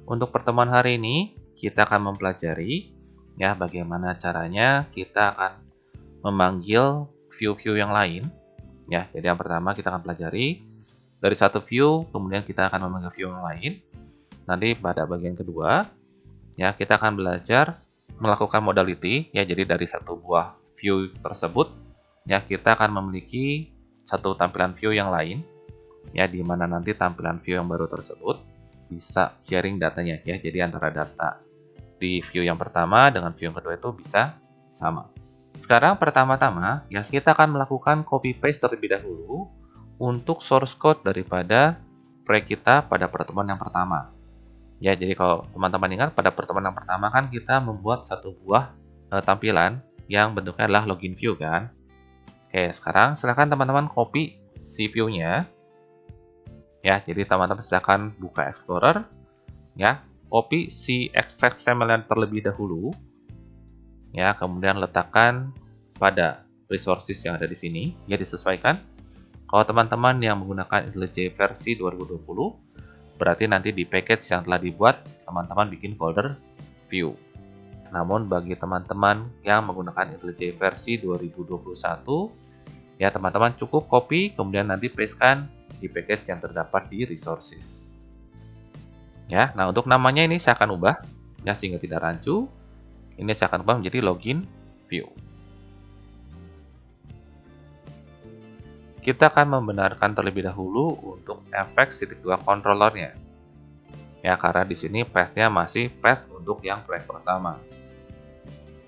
Untuk pertemuan hari ini, kita akan mempelajari ya bagaimana caranya kita akan memanggil view-view yang lain. Ya, jadi yang pertama kita akan pelajari dari satu view, kemudian kita akan memanggil view yang lain. Nanti pada bagian kedua, ya kita akan belajar melakukan modality. Ya, jadi dari satu buah view tersebut, ya kita akan memiliki satu tampilan view yang lain. Ya, di mana nanti tampilan view yang baru tersebut bisa sharing datanya ya. Jadi antara data di view yang pertama dengan view yang kedua itu bisa sama. Sekarang pertama-tama ya kita akan melakukan copy paste terlebih dahulu untuk source code daripada proyek kita pada pertemuan yang pertama. Ya, jadi kalau teman-teman ingat pada pertemuan yang pertama kan kita membuat satu buah tampilan yang bentuknya adalah login view kan. Oke, sekarang silakan teman-teman copy si view-nya. Ya, jadi teman-teman silakan buka Explorer, ya, copy si XML terlebih dahulu, ya, kemudian letakkan pada resources yang ada di sini, ya disesuaikan. Kalau teman-teman yang menggunakan IntelliJ versi 2020, berarti nanti di package yang telah dibuat, teman-teman bikin folder view. Namun bagi teman-teman yang menggunakan IntelliJ versi 2021, ya teman-teman cukup copy, kemudian nanti pastekan di package yang terdapat di resources. Ya, nah untuk namanya ini saya akan ubah ya sehingga tidak rancu. Ini saya akan ubah menjadi login view. Kita akan membenarkan terlebih dahulu untuk efek -2 controllernya. Ya, karena di sini path-nya masih path untuk yang proyek pertama.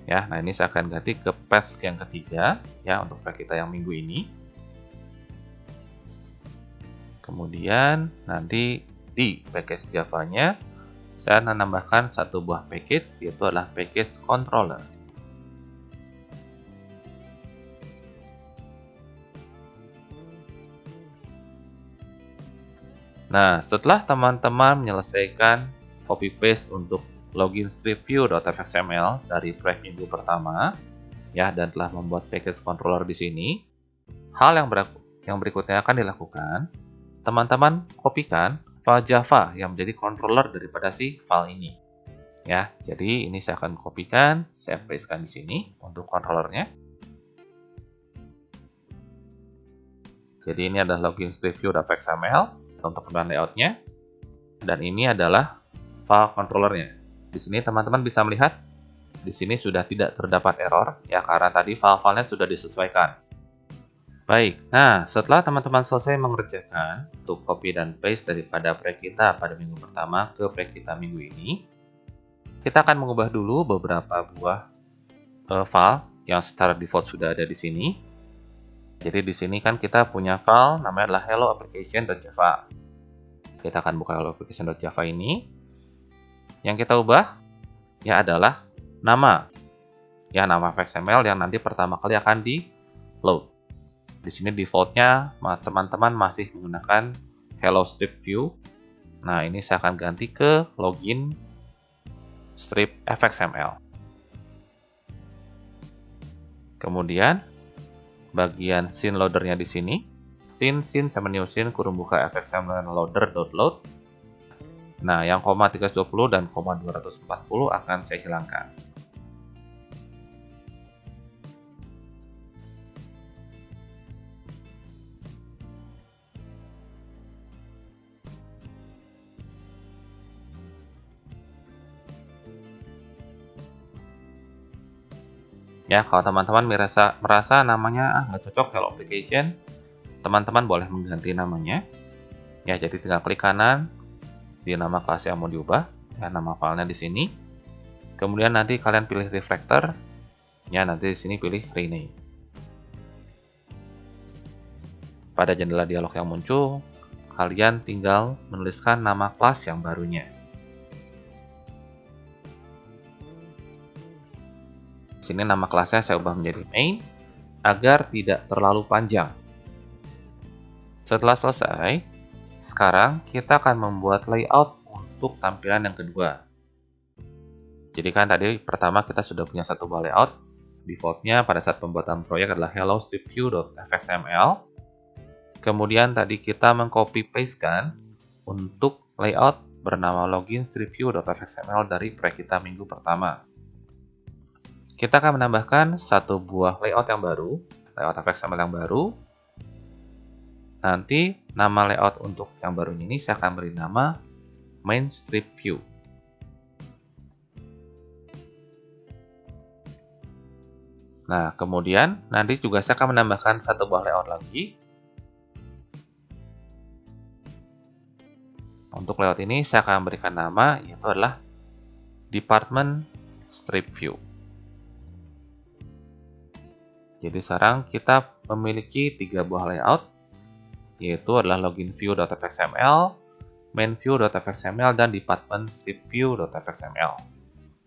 Ya, nah ini saya akan ganti ke path yang ketiga ya untuk proyek kita yang minggu ini. Kemudian nanti di package Java-nya saya menambahkan satu buah package yaitu adalah package controller. Nah, setelah teman-teman menyelesaikan copy paste untuk login strip view.fxml dari proyek minggu pertama, ya dan telah membuat package controller di sini, hal yang berikutnya akan dilakukan. Teman-teman kopikan file Java yang menjadi controller daripada si file ini. Ya, jadi ini saya akan kopikan, saya pastekan di sini untuk controllernya. Jadi ini adalah login strip view.xml untuk tampilan layoutnya, dan ini adalah file controllernya. Di sini teman-teman bisa melihat, di sini sudah tidak terdapat error ya karena tadi file-filenya sudah disesuaikan. Baik, nah setelah teman-teman selesai mengerjakan untuk copy dan paste daripada proyek kita pada minggu pertama ke proyek kita minggu ini, kita akan mengubah dulu beberapa buah file yang secara default sudah ada di sini. Jadi di sini kan kita punya file namanya adalah hello application.java. Kita akan buka hello application.java ini. Yang kita ubah ya adalah nama. Ya, nama XML yang nanti pertama kali akan di load. Di sini defaultnya teman-teman masih menggunakan hello strip view. Nah, ini saya akan ganti ke login strip fxml. Kemudian bagian scene loadernya di sini, scene sama new scene kurung buka fxml loader.load. Nah, yang koma 320 dan koma 240 akan saya hilangkan. Ya, kalau teman-teman merasa namanya nggak cocok hello application, teman-teman boleh mengganti namanya. Ya, jadi tinggal klik kanan di nama kelas yang mau diubah, ya nama filenya di sini. Kemudian nanti kalian pilih refactor, ya nanti di sini pilih rename. Pada jendela dialog yang muncul, kalian tinggal menuliskan nama kelas yang barunya. Sini nama kelasnya saya ubah menjadi main agar tidak terlalu panjang. Setelah selesai, sekarang kita akan membuat layout untuk tampilan yang kedua. Jadi kan tadi pertama kita sudah punya satu buah layout. Defaultnya pada saat pembuatan proyek adalah hello strip view.fxml. Kemudian tadi kita mengcopy pastekan untuk layout bernama login stripview.fxml dari proyek kita minggu pertama. Kita akan menambahkan satu buah layout yang baru, layout fxml yang baru. Nanti nama layout untuk yang baru ini saya akan beri nama main strip view. Nah, kemudian nanti juga saya akan menambahkan satu buah layout lagi. Untuk layout ini saya akan berikan nama, yaitu adalah department strip view. Jadi sekarang kita memiliki 3 buah layout, yaitu adalah login view.fxml, main view.fxml, dan department strip view.fxml.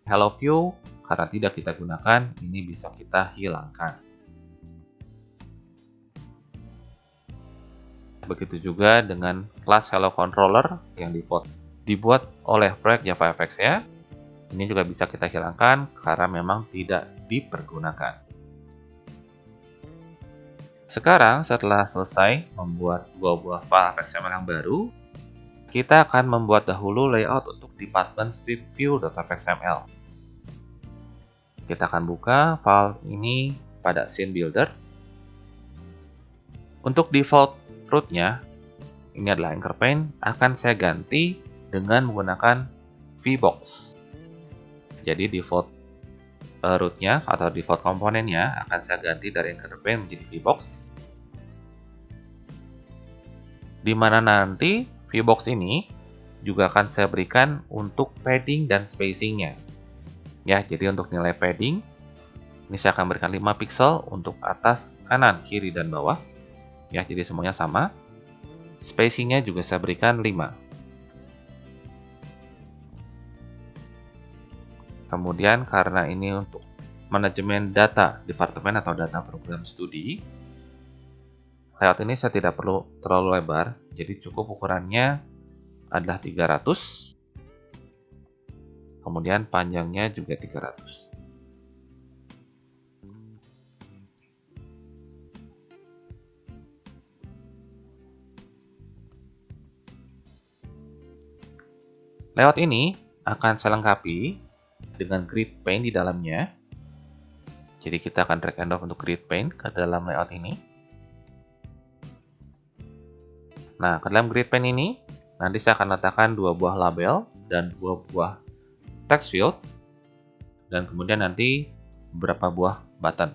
Hello view, karena tidak kita gunakan, ini bisa kita hilangkan. Begitu juga dengan kelas Hello Controller yang dibuat oleh proyek JavaFX ya. Ini juga bisa kita hilangkan karena memang tidak dipergunakan. Sekarang setelah selesai membuat 2 buah file XML yang baru, kita akan membuat dahulu layout untuk department strip view.fxml. Kita akan buka file ini pada scene builder. Untuk default root-nya, ini adalah anchor pane, akan saya ganti dengan menggunakan vbox. Jadi default root-nya atau default komponennya akan saya ganti dari anchor pane menjadi vbox. Di mana nanti vbox ini juga akan saya berikan untuk padding dan spacing-nya. Ya, jadi untuk nilai padding ini saya akan berikan 5 pixel untuk atas, kanan, kiri, dan bawah. Ya, jadi semuanya sama. Spacing-nya juga saya berikan 5. Kemudian karena ini untuk manajemen data departemen atau data program studi, layout ini saya tidak perlu terlalu lebar, jadi cukup ukurannya adalah 300. Kemudian panjangnya juga 300. Layout ini akan saya lengkapi dengan grid pane di dalamnya. Jadi kita akan drag and drop untuk grid pane ke dalam layout ini. Nah, ke dalam grid pane ini nanti saya akan letakkan 2 buah label dan 2 buah text field, dan kemudian nanti beberapa buah button.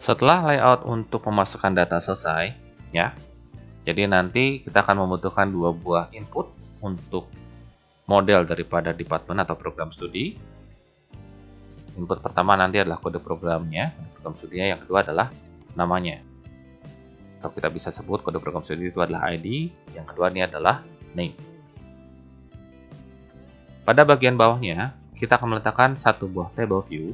Setelah layout untuk memasukkan data selesai, ya. Jadi nanti kita akan membutuhkan 2 buah input untuk model daripada departemen atau program studi. Input pertama nanti adalah kode programnya, program studinya. Yang kedua adalah namanya. Atau kita bisa sebut kode program studi itu adalah ID. Yang kedua ini adalah name. Pada bagian bawahnya, kita akan meletakkan satu buah table view.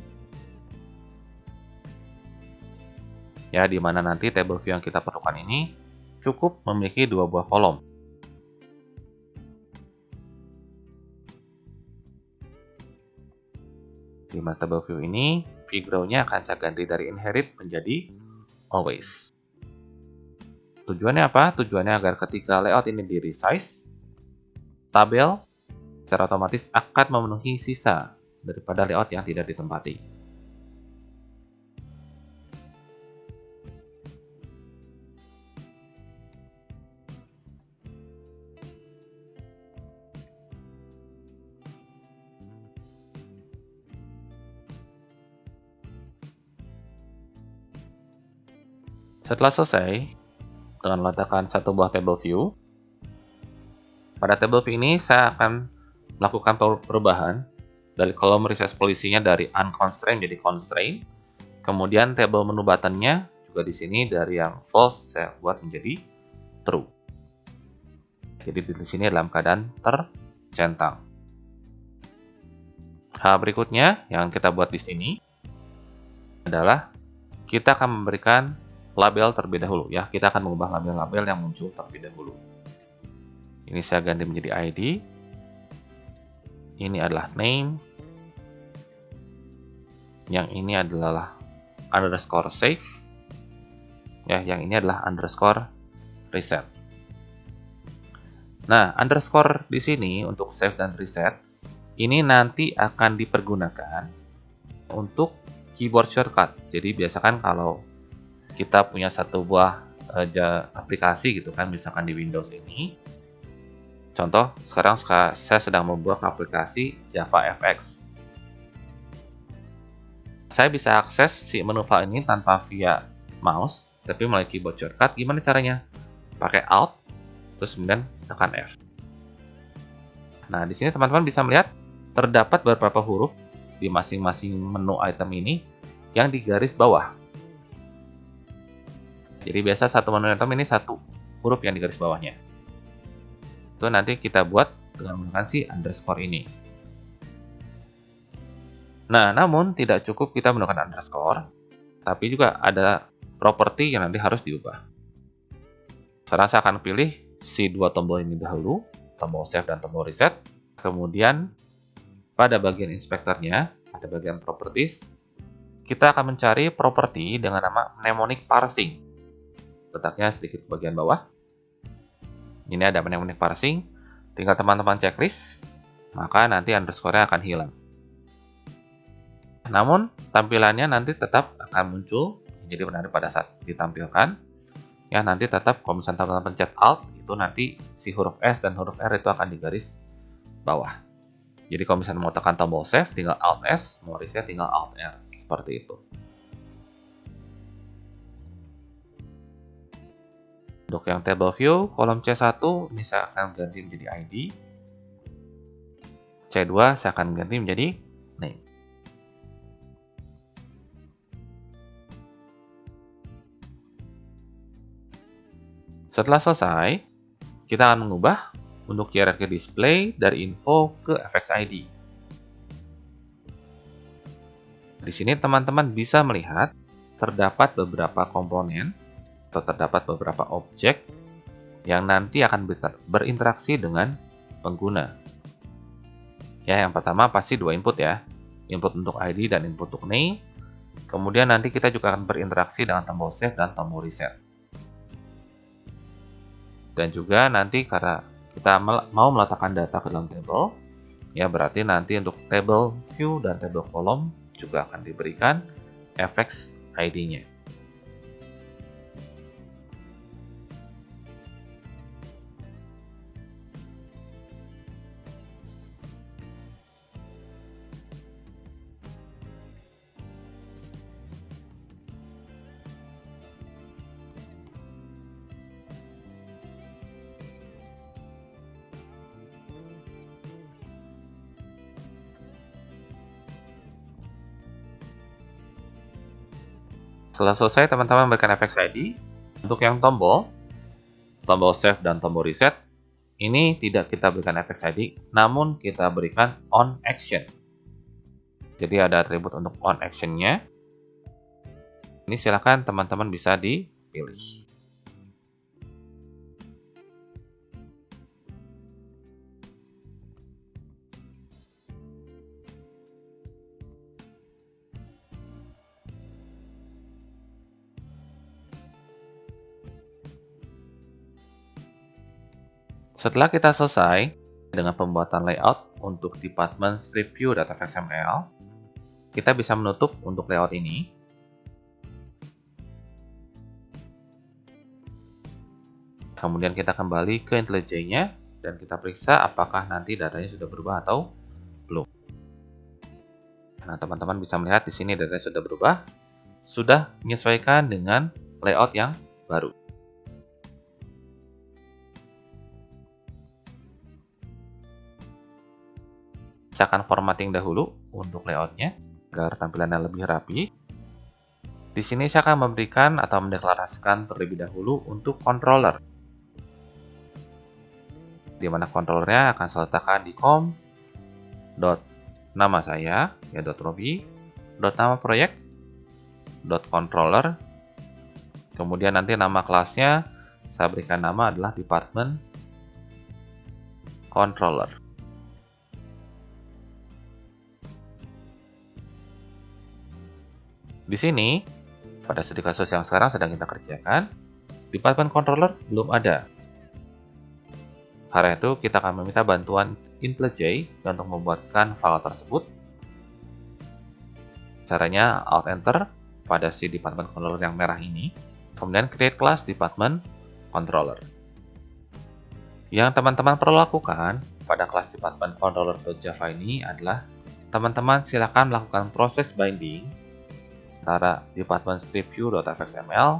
Ya, di mana nanti table view yang kita perlukan ini cukup memiliki 2 buah kolom. Di mana table view ini, background-nya akan saya ganti dari inherit menjadi always. Tujuannya apa? Tujuannya agar ketika layout ini di resize, tabel secara otomatis akan memenuhi sisa daripada layout yang tidak ditempati. Setelah selesai, dengan meletakkan satu buah table view, pada table view ini saya akan melakukan perubahan dari kolom reset polisinya dari unconstrained jadi constrained. Kemudian table menu buttonnya juga di sini dari yang false saya buat menjadi true. Jadi di sini dalam keadaan tercentang. Hal berikutnya yang kita buat di sini adalah kita akan memberikan label terlebih dahulu ya. Kita akan mengubah label-label yang muncul terlebih dahulu. Ini saya ganti menjadi ID. Ini adalah name. Yang ini adalah underscore save. Ya, yang ini adalah underscore reset. Nah, underscore di sini untuk save dan reset ini nanti akan dipergunakan untuk keyboard shortcut. Jadi biasakan kalau kita punya satu buah aplikasi gitu kan, misalkan di Windows ini. Contoh, sekarang saya sedang membuat aplikasi JavaFX. Saya bisa akses si menu file ini tanpa via mouse, tapi melalui keyboard shortcut. Gimana caranya? Pakai Alt, terus kemudian tekan F. Nah, di sini teman-teman bisa melihat terdapat beberapa huruf di masing-masing menu item ini yang di garis bawah. Jadi biasa satu menu item ini satu huruf yang di garis bawahnya. Itu nanti kita buat dengan menggunakan si underscore ini. Nah, namun tidak cukup kita menggunakan underscore, tapi juga ada properti yang nanti harus diubah. Sekarang saya akan pilih si dua tombol ini dahulu, tombol save dan tombol reset. Kemudian pada bagian inspektornya, ada bagian properties, kita akan mencari properti dengan nama mnemonic parsing. Letaknya sedikit ke bagian bawah. Ini ada mnemonic parsing, tinggal teman-teman checklist, maka nanti underscore-nya akan hilang. Namun, tampilannya nanti tetap akan muncul, jadi menarik pada saat ditampilkan. Ya, nanti tetap kalau misalnya teman-teman pencet Alt, itu nanti si huruf S dan huruf R itu akan di garis bawah. Jadi kalau misalnya mau tekan tombol save, tinggal Alt S, mau reset tinggal Alt R, seperti itu. Untuk yang table view, kolom C1 ini saya akan ganti menjadi ID. C2 saya akan ganti menjadi name. Setelah selesai, kita akan mengubah untuk hierarki display dari info ke FX ID. Di sini teman-teman bisa melihat terdapat beberapa komponen atau terdapat beberapa objek yang nanti akan berinteraksi dengan pengguna. Ya, yang pertama pasti dua input ya. Input untuk ID dan input untuk name. Kemudian nanti kita juga akan berinteraksi dengan tombol save dan tombol reset. Dan juga nanti karena kita mau meletakkan data ke dalam table, ya berarti nanti untuk table view dan table column juga akan diberikan FX ID-nya. Setelah selesai, teman-teman berikan FX ID. Untuk yang tombol save dan tombol reset, ini tidak kita berikan FX ID, namun kita berikan on action. Jadi ada atribut untuk on action-nya. Ini silakan teman-teman bisa dipilih. Setelah kita selesai dengan pembuatan layout untuk department strip view data XML, kita bisa menutup untuk layout ini. Kemudian kita kembali ke IntelliJ-nya dan kita periksa apakah nanti datanya sudah berubah atau belum. Nah, teman-teman bisa melihat di sini datanya sudah berubah, sudah menyesuaikan dengan layout yang baru. Saya akan formatting dahulu untuk layoutnya agar tampilannya lebih rapi. Di sini saya akan memberikan atau mendeklarasikan terlebih dahulu untuk controller, di mana controllernya akan saya letakkan di nama saya, ya .robi, nama proyek, .controller, kemudian nanti nama kelasnya saya berikan nama adalah department controller. Di sini, pada studi kasus yang sekarang sedang kita kerjakan, department controller belum ada. Karena itu, kita akan meminta bantuan IntelliJ untuk membuatkan file tersebut. Caranya Alt Enter pada si department controller yang merah ini, kemudian create class department controller. Yang teman-teman perlu lakukan pada kelas department controller.java ini adalah teman-teman silakan melakukan proses binding antara department strip view.fxml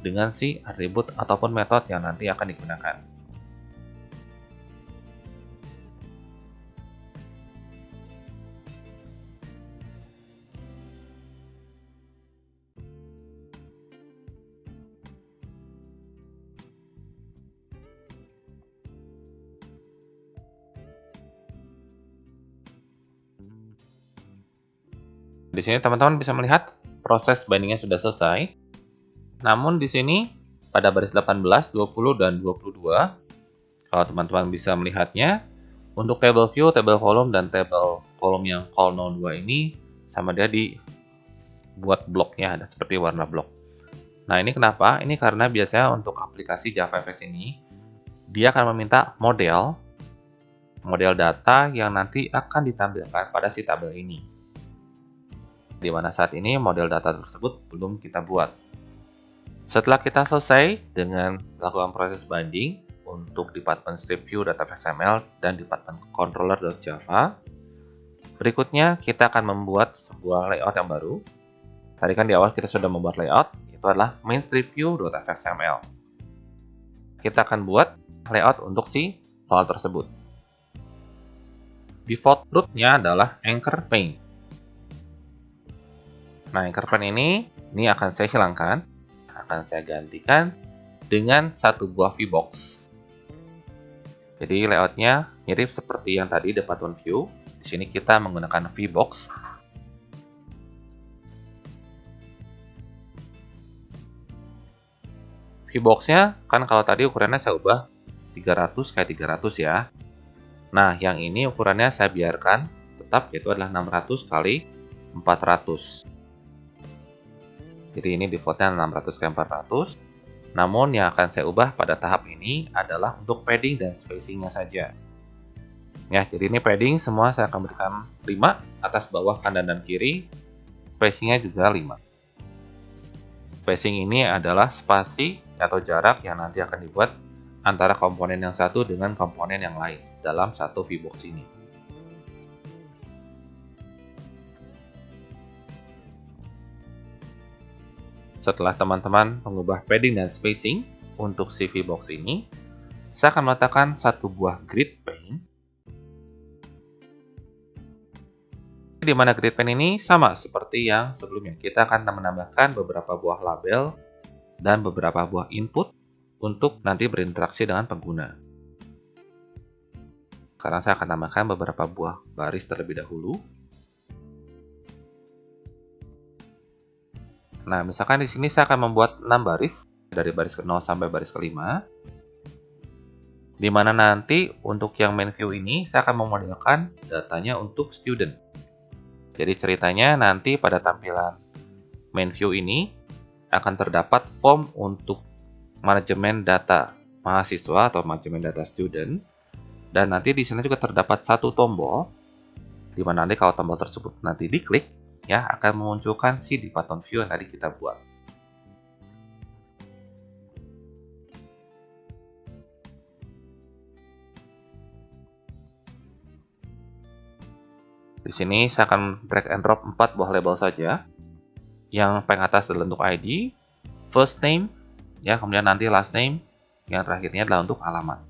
dengan si atribut ataupun metode yang nanti akan digunakan. Di sini teman-teman bisa melihat proses bindingnya sudah selesai. Namun di sini pada baris 18, 20, dan 22, kalau teman-teman bisa melihatnya, untuk table view, table volume, dan table column yang column 2 ini sama dia dibuat bloknya, ada seperti warna blok. Nah ini kenapa? Ini karena biasanya untuk aplikasi JavaFX ini, dia akan meminta model data yang nanti akan ditampilkan pada si tabel ini. Di mana saat ini model data tersebut belum kita buat. Setelah kita selesai dengan melakukan proses binding untuk department strip view.fxml dan department controller.java, berikutnya kita akan membuat sebuah layout yang baru. Tadi kan di awal kita sudah membuat layout, itu adalah main strip view.fxml. Kita akan buat layout untuk si file tersebut. Default root-nya adalah anchor pane. Nah, anchor pane ini akan saya hilangkan, akan saya gantikan dengan satu buah VBox. Jadi layoutnya mirip seperti yang tadi department view. Di sini kita menggunakan VBox. VBox-nya kan kalau tadi ukurannya saya ubah 300 x 300 ya. Nah, yang ini ukurannya saya biarkan tetap, yaitu adalah 600 x 400. Jadi ini defaultnya 600 x 400. Namun yang akan saya ubah pada tahap ini adalah untuk padding dan spacingnya saja. Ya, jadi ini padding semua saya akan berikan 5 atas bawah kanan dan kiri. Spacingnya juga 5. Spacing ini adalah spasi atau jarak yang nanti akan dibuat antara komponen yang satu dengan komponen yang lain dalam satu VBox ini. Setelah teman-teman mengubah padding dan spacing untuk si VBox ini, saya akan meletakkan satu buah grid pane. Di mana grid pane ini sama seperti yang sebelumnya. Kita akan menambahkan beberapa buah label dan beberapa buah input untuk nanti berinteraksi dengan pengguna. Sekarang saya akan tambahkan beberapa buah baris terlebih dahulu. Nah, misalkan di sini saya akan membuat 6 baris, dari baris ke-0 sampai baris ke-5. Di mana nanti untuk yang main view ini, saya akan memodelkan datanya untuk student. Jadi ceritanya nanti pada tampilan main view ini, akan terdapat form untuk manajemen data mahasiswa atau manajemen data student. Dan nanti di sini juga terdapat satu tombol, di mana nanti kalau tombol tersebut nanti diklik, ya akan memunculkan si department view yang tadi kita buat. Di sini saya akan drag and drop 4 buah label saja. Yang paling atas adalah untuk ID, first name, ya, kemudian nanti last name, yang terakhirnya adalah untuk alamat.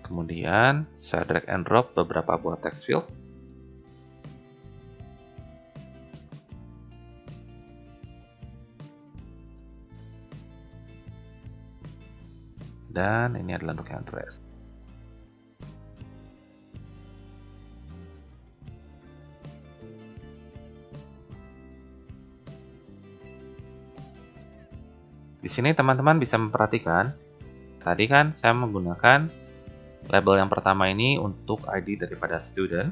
Kemudian saya drag and drop beberapa buah text field. Dan ini adalah untuk yang address. Di sini teman-teman bisa memperhatikan, tadi kan saya menggunakan label yang pertama ini untuk ID daripada student.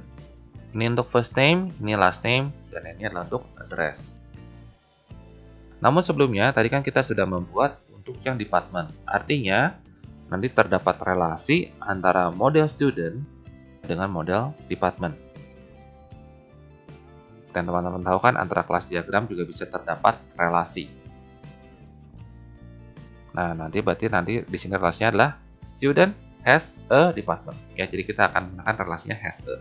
Ini untuk first name, ini last name, dan ini adalah untuk address. Namun sebelumnya, tadi kan kita sudah membuat untuk yang department. Artinya, nanti terdapat relasi antara model student dengan model department. Dan teman-teman tahu kan, antara kelas diagram juga bisa terdapat relasi. Nah, berarti di sini relasinya adalah student has a department. Ya, jadi kita akan menggunakan relasinya has a.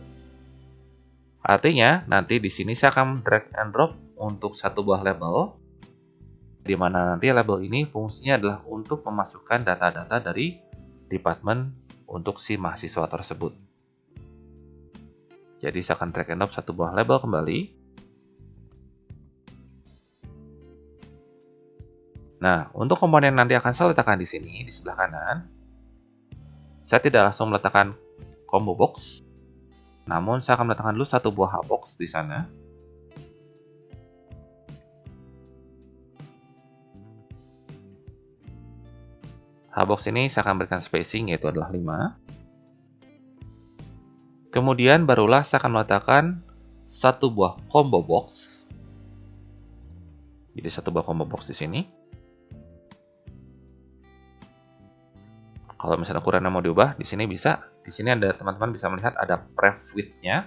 Artinya, nanti di sini saya akan drag and drop untuk satu buah label, di mana nanti label ini fungsinya adalah untuk memasukkan data-data dari department untuk si mahasiswa tersebut. Jadi saya akan drag and drop satu buah label kembali. Nah, untuk komponen nanti akan saya letakkan di sini, di sebelah kanan. Saya tidak langsung meletakkan combo box, namun saya akan meletakkan dulu satu buah box di sana. Hbox ini saya akan berikan spacing, yaitu adalah 5. Kemudian barulah saya akan meletakkan satu buah combo box. Jadi satu buah combo box di sini. Kalau misalnya ukurannya mau diubah, di sini bisa. Di sini ada teman-teman bisa melihat ada pref width-nya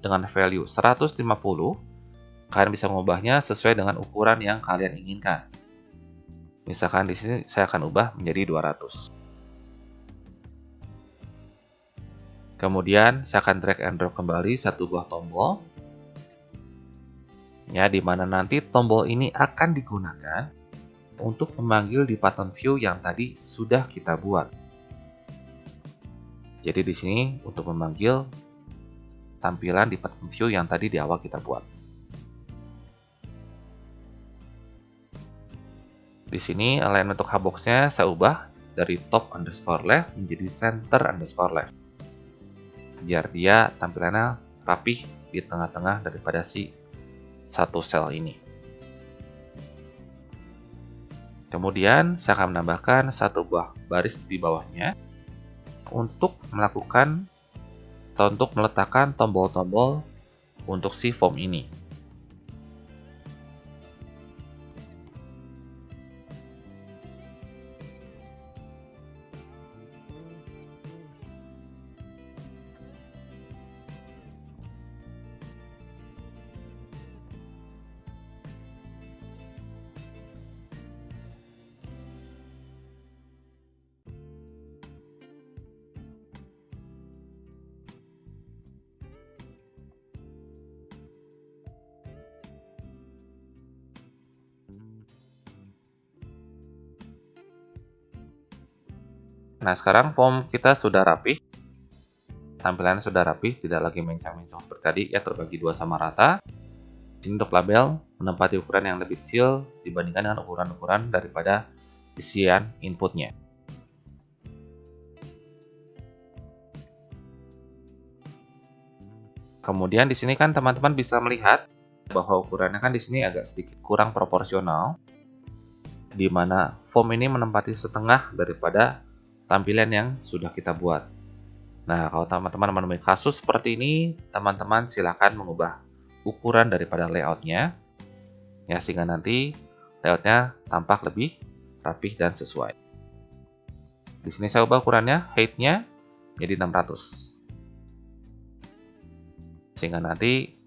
dengan value 150. Kalian bisa mengubahnya sesuai dengan ukuran yang kalian inginkan. Misalkan di sini saya akan ubah menjadi 200. Kemudian saya akan drag and drop kembali satu buah tombol. Ya, di mana nanti tombol ini akan digunakan untuk memanggil department view yang tadi sudah kita buat. Jadi di sini untuk memanggil tampilan department view yang tadi di awal kita buat. Di sini alignment untuk hbox-nya saya ubah dari top underscore left menjadi center underscore left. Biar dia tampilannya rapih di tengah-tengah daripada si satu sel ini. Kemudian saya akan menambahkan satu buah baris di bawahnya untuk melakukan atau untuk meletakkan tombol-tombol untuk si form ini. Nah, sekarang form kita sudah rapi. Tampilannya sudah rapi, tidak lagi mencang-mencong seperti tadi, ya terbagi dua sama rata. Ini untuk label menempati ukuran yang lebih kecil dibandingkan dengan ukuran-ukuran daripada isian inputnya. Kemudian di sini kan teman-teman bisa melihat bahwa ukurannya kan di sini agak sedikit kurang proporsional, di mana form ini menempati setengah daripada tampilan yang sudah kita buat. Nah, kalau teman-teman menemui kasus seperti ini, teman-teman silakan mengubah ukuran daripada layoutnya, ya, sehingga nanti layoutnya tampak lebih rapih dan sesuai. Di sini saya ubah ukurannya, height-nya jadi 600. Sehingga nanti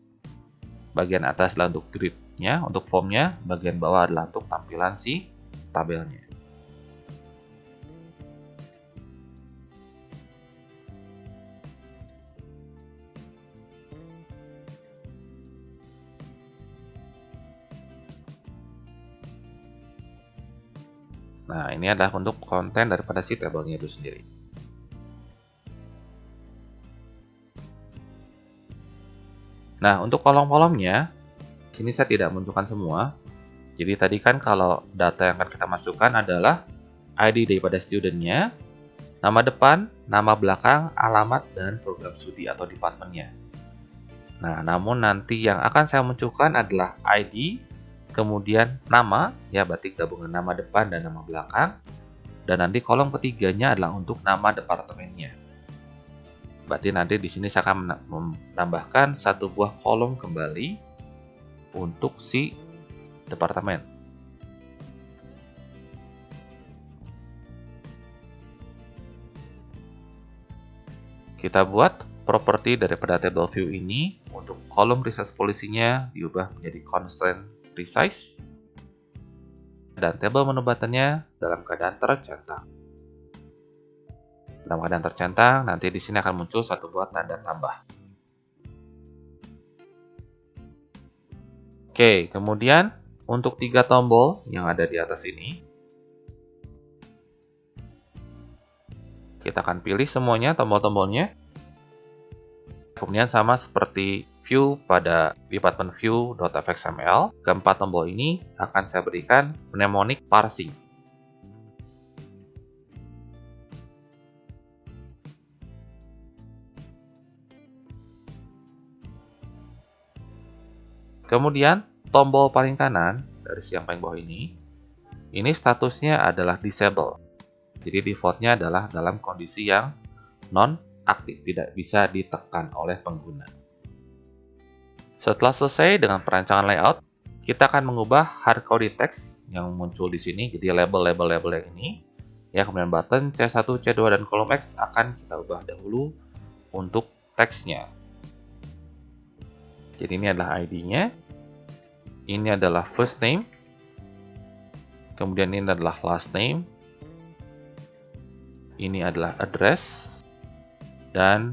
bagian atas adalah untuk grid-nya, untuk form-nya, bagian bawah adalah untuk tampilan si tabelnya. Nah, ini adalah untuk konten daripada si tabelnya itu sendiri. Nah, untuk kolom-kolomnya, di sini saya tidak menentukan semua. Jadi tadi kan kalau data yang akan kita masukkan adalah ID daripada studentnya, nama depan, nama belakang, alamat, dan program studi atau departemennya. Nah, namun nanti yang akan saya munculkan adalah ID, kemudian nama, ya berarti gabungan nama depan dan nama belakang, dan nanti kolom ketiganya adalah untuk nama departemennya. Berarti nanti di sini saya akan menambahkan satu buah kolom kembali untuk si departemen. Kita buat properti daripada table view ini untuk kolom resize polisinya diubah menjadi constraint resize dan table menu buttonnya dalam keadaan tercentang. Dalam keadaan tercentang, nanti di sini akan muncul satu buah tanda tambah. Oke, kemudian untuk 3 tombol yang ada di atas ini, kita akan pilih semuanya tombol-tombolnya. Kemudian sama seperti view pada department view.fxml, keempat tombol ini akan saya berikan mnemonic parsing. Kemudian tombol paling kanan dari yang paling bawah ini statusnya adalah disable. Jadi defaultnya adalah dalam kondisi yang non-aktif, tidak bisa ditekan oleh pengguna. Setelah selesai dengan perancangan layout, kita akan mengubah hardcoded text yang muncul di sini, jadi label-label yang ini. Ya, kemudian button C1, C2, dan kolom X akan kita ubah dahulu untuk teksnya. Jadi ini adalah ID-nya, ini adalah first name, kemudian ini adalah last name, ini adalah address, dan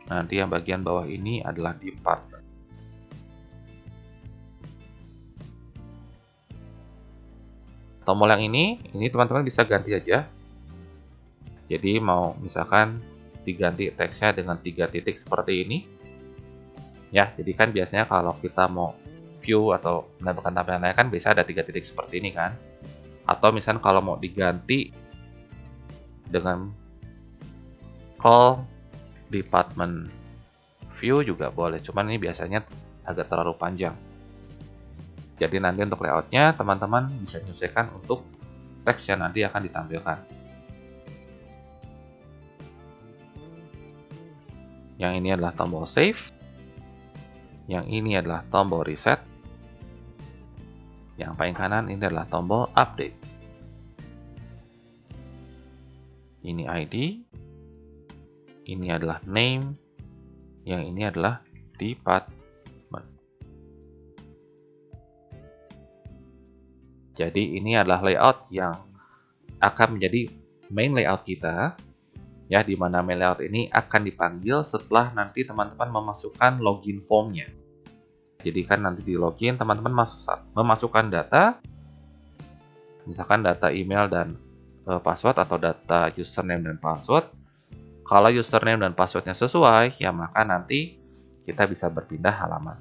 nanti yang bagian bawah ini adalah department. Tombol yang ini teman-teman bisa ganti aja. Jadi mau misalkan diganti teksnya dengan 3 titik seperti ini. Ya, jadi kan biasanya kalau kita mau view atau menambahkan tampilan lain kan bisa ada 3 titik seperti ini kan. Atau misalkan kalau mau diganti dengan call department view juga boleh. Cuman ini biasanya agak terlalu panjang. Jadi nanti untuk layoutnya teman-teman bisa menyesuaikan untuk teks yang nanti akan ditampilkan. Yang ini adalah tombol save. Yang ini adalah tombol reset. Yang paling kanan ini adalah tombol update. Ini ID. Ini adalah name. Yang ini adalah department. Jadi ini adalah layout yang akan menjadi main layout kita. Ya, di mana main layout ini akan dipanggil setelah nanti teman-teman memasukkan login formnya. Jadi kan nanti di login teman-teman memasukkan data, misalkan data email dan password atau data username dan password. Kalau username dan passwordnya sesuai, ya maka nanti kita bisa berpindah halaman.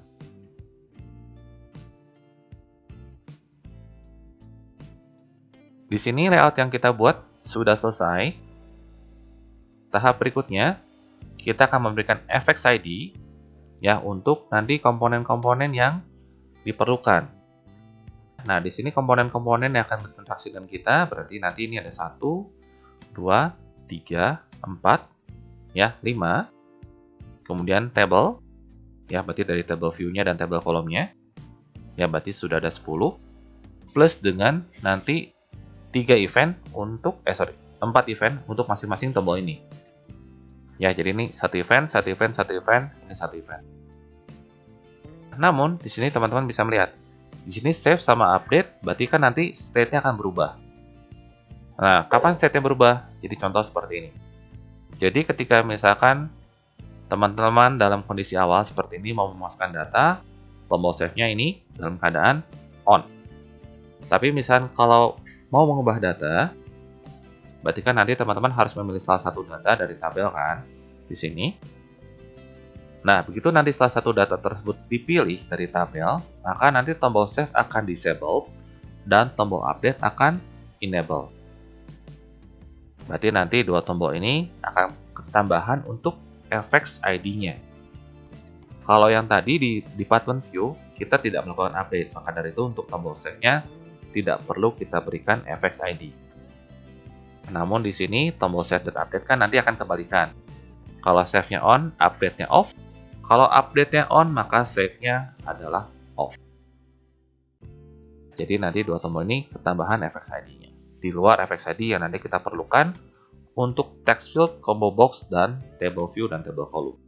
Di sini layout yang kita buat sudah selesai. Tahap berikutnya, kita akan memberikan efek ID ya untuk nanti komponen-komponen yang diperlukan. Nah, di sini komponen-komponen yang akan berinteraksi dengan kita berarti nanti ini ada 1, 2, 3, 4, ya, 5. Kemudian table, ya berarti dari table view-nya dan table kolomnya. Ya, berarti sudah ada 10 plus dengan nanti 4 event untuk masing-masing tombol ini. Ya, jadi ini satu event, ini satu event. Namun, di sini teman-teman bisa melihat, di sini save sama update, berarti kan nanti state-nya akan berubah. Nah, kapan state-nya berubah? Jadi contoh seperti ini. Jadi ketika misalkan teman-teman dalam kondisi awal seperti ini mau memasukkan data, tombol save-nya ini dalam keadaan on. Tapi misalkan kalau mau mengubah data, berarti kan nanti teman-teman harus memilih salah satu data dari tabel kan, di sini. Nah, begitu nanti salah satu data tersebut dipilih dari tabel, maka nanti tombol save akan disabled dan tombol update akan enable. Berarti nanti dua tombol ini akan ketambahan untuk fx ID-nya. Kalau yang tadi di department view, kita tidak melakukan update, maka dari itu untuk tombol save-nya tidak perlu kita berikan fx ID. Namun di sini tombol save dan update kan nanti akan kebalikan. Kalau save-nya on, update-nya off. Kalau update-nya on, maka save-nya adalah off. Jadi nanti dua tombol ini ketambahan fx ID-nya. Di luar fx ID yang nanti kita perlukan untuk text field, combo box, dan table view dan table column.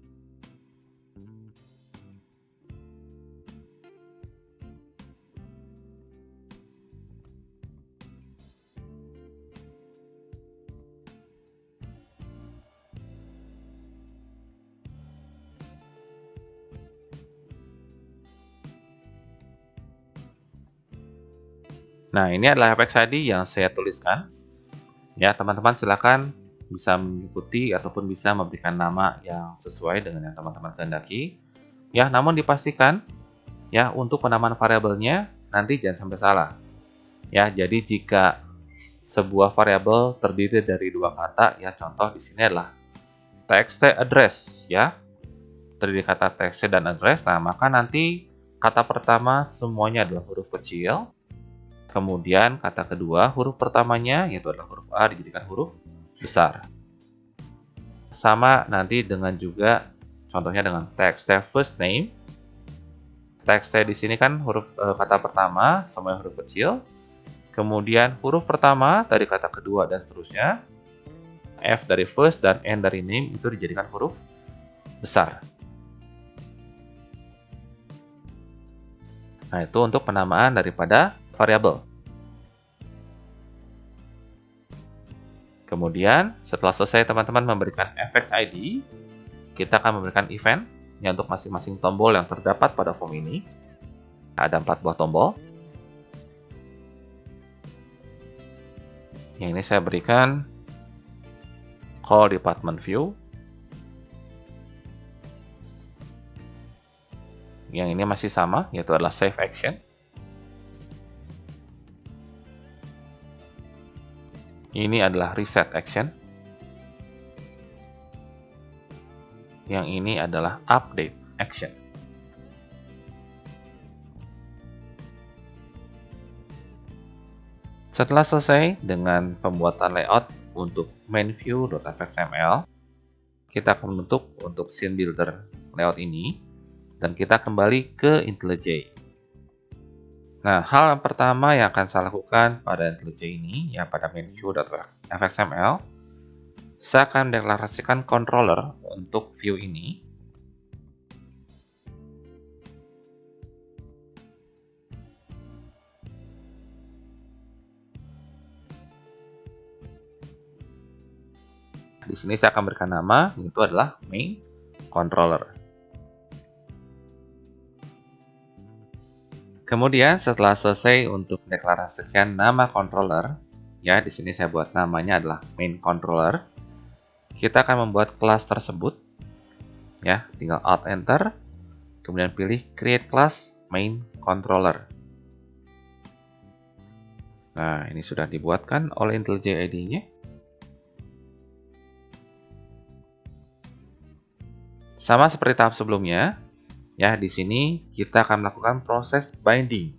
Nah, ini adalah fx ID yang saya tuliskan. Ya, teman-teman silakan bisa mengikuti ataupun bisa memberikan nama yang sesuai dengan yang teman-teman kehendaki. Ya, namun dipastikan ya untuk penamaan variabelnya nanti jangan sampai salah. Ya, jadi jika sebuah variabel terdiri dari dua kata, ya contoh di sini adalah txt address, ya terdiri kata txt dan address. Nah, maka nanti kata pertama semuanya adalah huruf kecil. Kemudian kata kedua, huruf pertamanya yaitu adalah huruf A dijadikan huruf besar. Sama nanti dengan juga contohnya dengan text first name. Text di sini kan huruf kata pertama semuanya huruf kecil. Kemudian huruf pertama dari kata kedua dan seterusnya. F dari first dan N dari name itu dijadikan huruf besar. Nah, itu untuk penamaan daripada variabel. Kemudian, setelah selesai teman-teman memberikan fx ID, kita akan memberikan event yang untuk masing-masing tombol yang terdapat pada form ini. Ada 4 buah tombol. Yang ini saya berikan call department view. Yang ini masih sama, yaitu adalah save action. Ini adalah reset action. Yang ini adalah update action. Setelah selesai dengan pembuatan layout untuk main view.fxml, kita akan membentuk untuk scene builder layout ini dan kita kembali ke IntelliJ. Nah, hal yang pertama yang akan saya lakukan pada IntelliJ ini, ya pada main view.fxml, saya akan mendeklarasikan controller untuk view ini. Di sini saya akan berikan nama, yaitu adalah main controller. Kemudian setelah selesai untuk mendeklarasikan nama controller, ya di sini saya buat namanya adalah main controller. Kita akan membuat kelas tersebut, ya tinggal Alt Enter, kemudian pilih Create Class Main Controller. Nah, ini sudah dibuatkan oleh IntelliJ ID-nya. Sama seperti tahap sebelumnya, ya di sini kita akan melakukan proses binding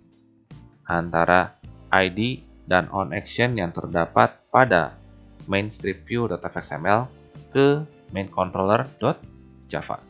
antara ID dan onAction yang terdapat pada main script view.fxml ke main controller.java.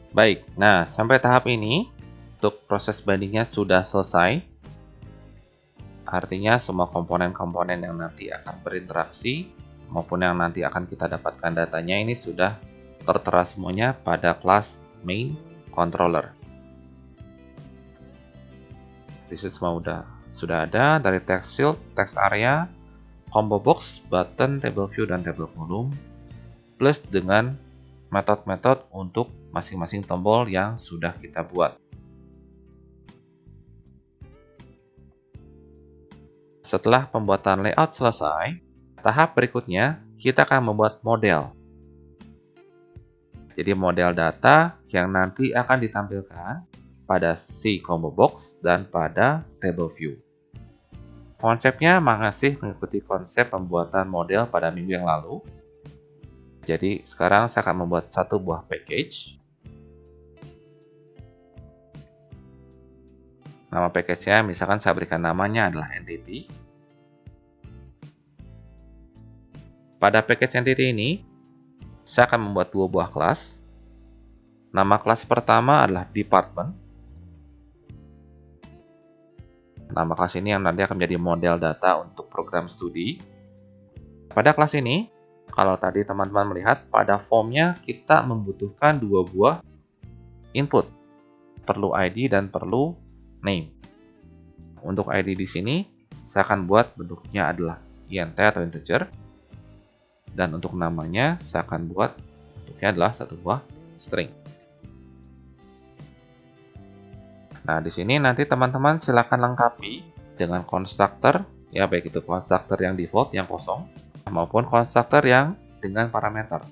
Baik, nah sampai tahap ini, untuk proses bindingnya sudah selesai. Artinya semua komponen-komponen yang nanti akan berinteraksi maupun yang nanti akan kita dapatkan datanya ini sudah tertera semuanya pada kelas main controller. Di sini semua sudah ada dari text field, text area, combo box, button, table view, dan table column, plus dengan metode-metode untuk masing-masing tombol yang sudah kita buat. Setelah pembuatan layout selesai, tahap berikutnya kita akan membuat model. Jadi model data yang nanti akan ditampilkan pada si combo box dan pada table view. Konsepnya masih mengikuti konsep pembuatan model pada minggu yang lalu. Jadi sekarang saya akan membuat satu buah package. Nama package-nya misalkan saya berikan namanya adalah entity. Pada package entity ini, saya akan membuat dua buah kelas. Nama kelas pertama adalah department. Nama kelas ini yang nanti akan menjadi model data untuk program studi. Pada kelas ini, kalau tadi teman-teman melihat, pada formnya kita membutuhkan dua buah input. Perlu ID dan perlu name. Untuk ID di sini, saya akan buat bentuknya adalah int atau integer. Dan untuk namanya, saya akan buat bentuknya adalah satu buah string. Nah, di sini nanti teman-teman silakan lengkapi dengan konstruktor, ya baik itu konstruktor yang default, yang kosong, maupun konstruktor yang dengan parameter.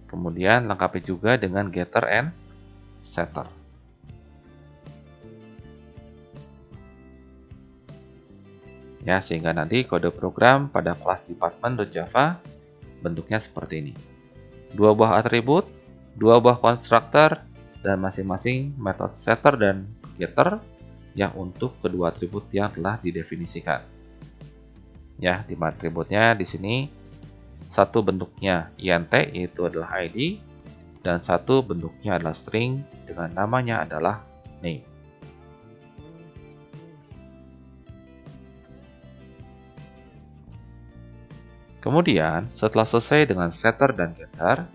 Kemudian lengkapi juga dengan getter and setter. Ya, sehingga nanti kode program pada kelas department.java bentuknya seperti ini. Dua buah atribut, dua buah konstruktor, dan masing-masing metode setter dan getter yang untuk kedua atribut yang telah didefinisikan. Ya, di atributnya di sini satu bentuknya int yaitu adalah ID dan satu bentuknya adalah string dengan namanya adalah name. Kemudian, setelah selesai dengan setter dan getter,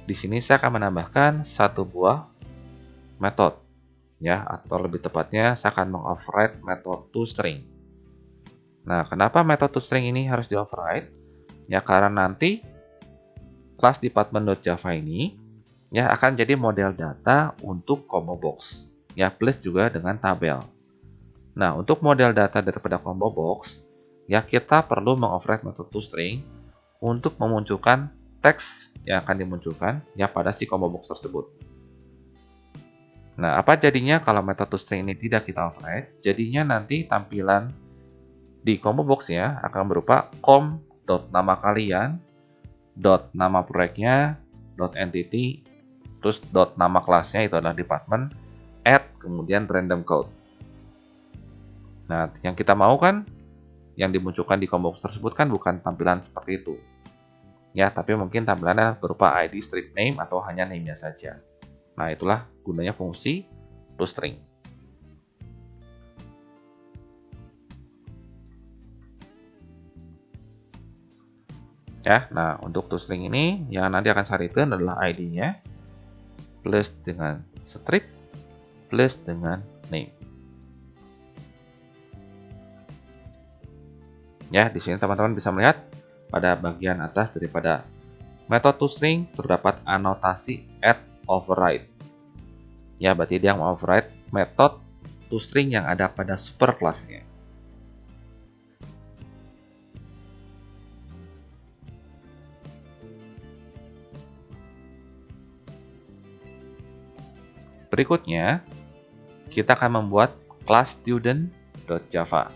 di sini saya akan menambahkan satu buah metode, ya, atau lebih tepatnya saya akan mengoverride metode toString. Nah, kenapa metode toString ini harus di-override? Ya, karena nanti kelas department.java ini ya akan jadi model data untuk combo box, ya, plus juga dengan tabel. Nah, untuk model data daripada combo box, ya kita perlu mengoverride metode toString untuk memunculkan teks yang akan dimunculkan ya pada si combo box tersebut. Nah, apa jadinya kalau metode toString ini tidak kita override? Jadinya nanti tampilan di combo box ya akan berupa com.nama kalian, .nama proyeknya, .entity, terus .nama kelasnya itu adalah department, kemudian random code. Nah, yang kita mau kan yang dimunculkan di combo box tersebut kan bukan tampilan seperti itu. Ya, tapi mungkin tampilannya berupa ID, strip name, atau hanya name-nya saja. Nah, itulah gunanya fungsi toString. Ya, nah untuk toString ini yang nanti akan saya return adalah ID-nya plus dengan strip plus dengan name. Ya, di sini teman-teman bisa melihat pada bagian atas daripada metode toString terdapat anotasi @override. Ya, berarti dia override metode toString yang ada pada superclass-nya. Berikutnya, kita akan membuat kelas student.java.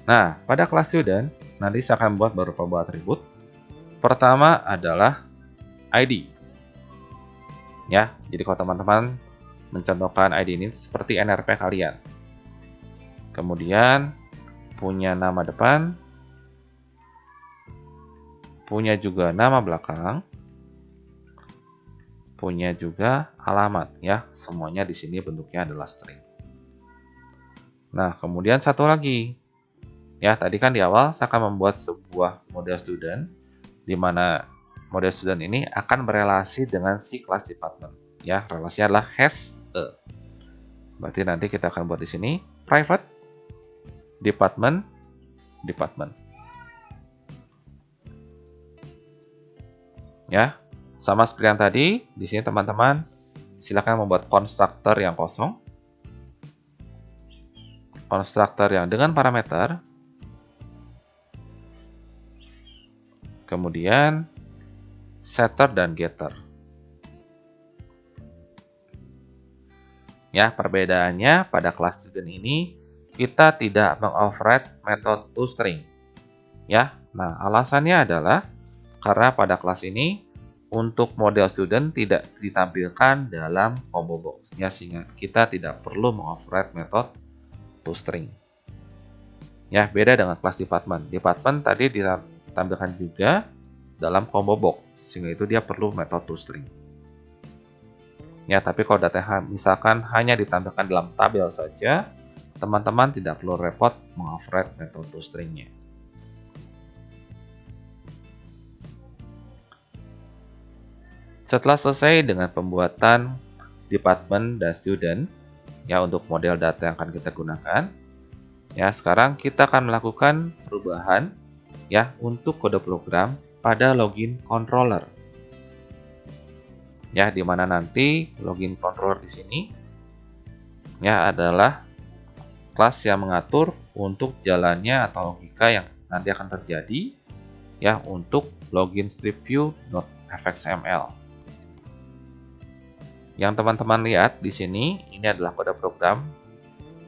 Nah, pada kelas student, nanti saya akan buat beberapa buah atribut. Pertama adalah ID. Ya, jadi kalau teman-teman mencontohkan ID ini seperti NRP kalian. Kemudian punya nama depan, punya juga nama belakang, punya juga alamat ya. Semuanya di sini bentuknya adalah string. Nah, kemudian satu lagi. Ya, tadi kan di awal saya akan membuat sebuah model student di mana model student ini akan berelasi dengan si kelas department. Ya, relasinya adalah has a. Berarti nanti kita akan buat di sini private department. Ya, sama seperti yang tadi, di sini teman-teman silakan membuat konstruktor yang kosong. Konstruktor yang dengan parameter. Kemudian setter dan getter. Ya, perbedaannya pada kelas student ini kita tidak mengoverride metode toString. Ya, nah alasannya adalah karena pada kelas ini untuk model student tidak ditampilkan dalam combo box. Ya, sehingga kita tidak perlu mengoverride metode toString. Ya, beda dengan kelas department. Department tadi ditampilkan juga dalam combo box, sehingga itu dia perlu metode toString. Ya, tapi kalau data misalkan hanya ditampilkan dalam tabel saja, teman-teman tidak perlu repot mengoverride metode toString-nya. Setelah selesai dengan pembuatan department dan student, ya untuk model data yang akan kita gunakan, ya sekarang kita akan melakukan perubahan ya untuk kode program pada login controller. Ya, di mana nanti login controller di sini ya adalah kelas yang mengatur untuk jalannya atau logika yang nanti akan terjadi ya untuk login strip view.fxml. Yang teman-teman lihat di sini ini adalah kode program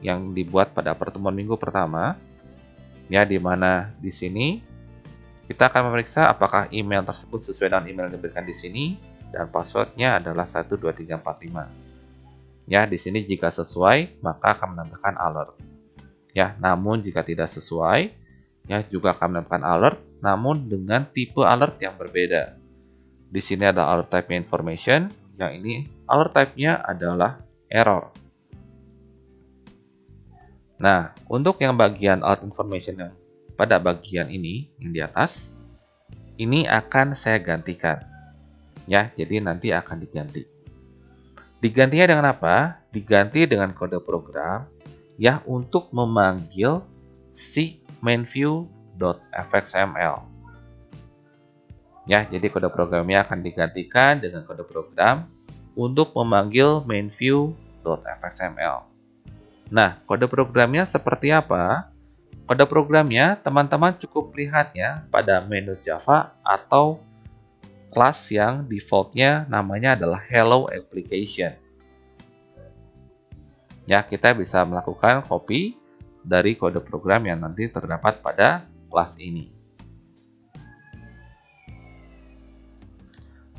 yang dibuat pada pertemuan minggu pertama. Ya, di mana di sini kita akan memeriksa apakah email tersebut sesuai dengan email yang diberikan di sini dan passwordnya adalah 12345. Ya, di sini jika sesuai maka akan menampilkan alert. Ya, namun jika tidak sesuai, ya juga akan menampilkan alert, namun dengan tipe alert yang berbeda. Di sini ada alert type information, yang ini alert type-nya adalah error. Nah, untuk yang bagian alert information yang pada bagian ini yang di atas, ini akan saya gantikan. Ya, jadi nanti akan diganti. Digantinya dengan apa? Diganti dengan kode program ya untuk memanggil si mainView.fxml. Ya, jadi kode programnya akan digantikan dengan kode program untuk memanggil mainView.fxml. Nah, kode programnya seperti apa? Kode programnya teman-teman cukup lihat ya pada menu Java atau kelas yang defaultnya namanya adalah Hello Application. Ya, kita bisa melakukan copy dari kode program yang nanti terdapat pada kelas ini.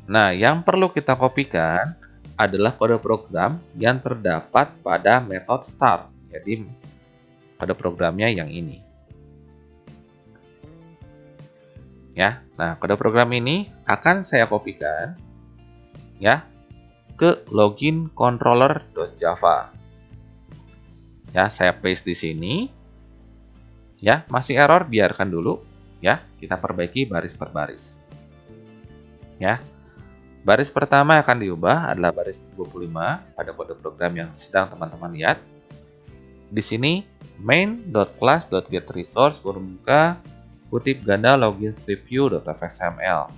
Nah, yang perlu kita kopikan adalah kode program yang terdapat pada metode start. Jadi, kode programnya yang ini. Ya, nah kode program ini akan saya kopikan ya ke login controller.java. Ya, saya paste di sini. Ya, masih error, biarkan dulu. Ya, kita perbaiki baris per baris. Ya, baris pertama yang akan diubah adalah baris 25 pada kode program yang sedang teman-teman lihat. Di sini main.class.getResource berbuka kutip ganda login strip view.fxml.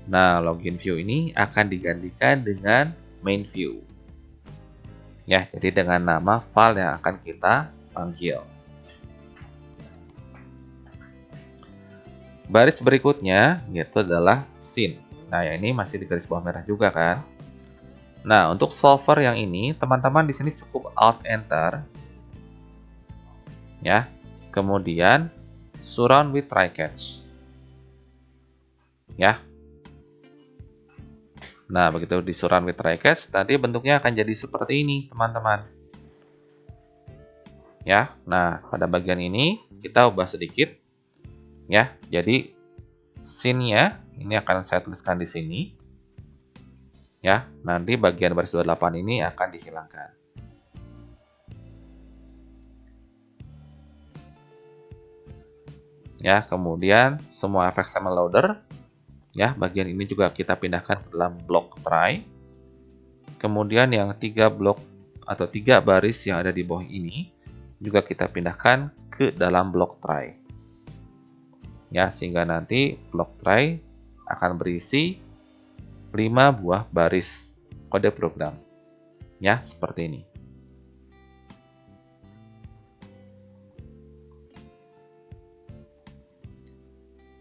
Nah, login view ini akan digantikan dengan main view. Ya, jadi dengan nama file yang akan kita panggil. Baris berikutnya yaitu adalah scene. Nah, yang ini masih di garis bawah merah juga kan? Nah, untuk solver yang ini, teman-teman di sini cukup Alt Enter. Ya, kemudian surround with try catch. Ya. Nah, begitu di surround with try catch, nanti bentuknya akan jadi seperti ini, teman-teman. Ya. Nah, pada bagian ini kita ubah sedikit. Ya, jadi scene-nya ini akan saya tuliskan di sini. Ya, nanti bagian baris 28 ini akan dihilangkan. Ya, kemudian semua efek XML loader, ya, bagian ini juga kita pindahkan ke dalam blok try. Kemudian yang 3 blok atau 3 baris yang ada di bawah ini juga kita pindahkan ke dalam blok try. Ya, sehingga nanti blok try akan berisi 5 buah baris kode program. Ya, seperti ini.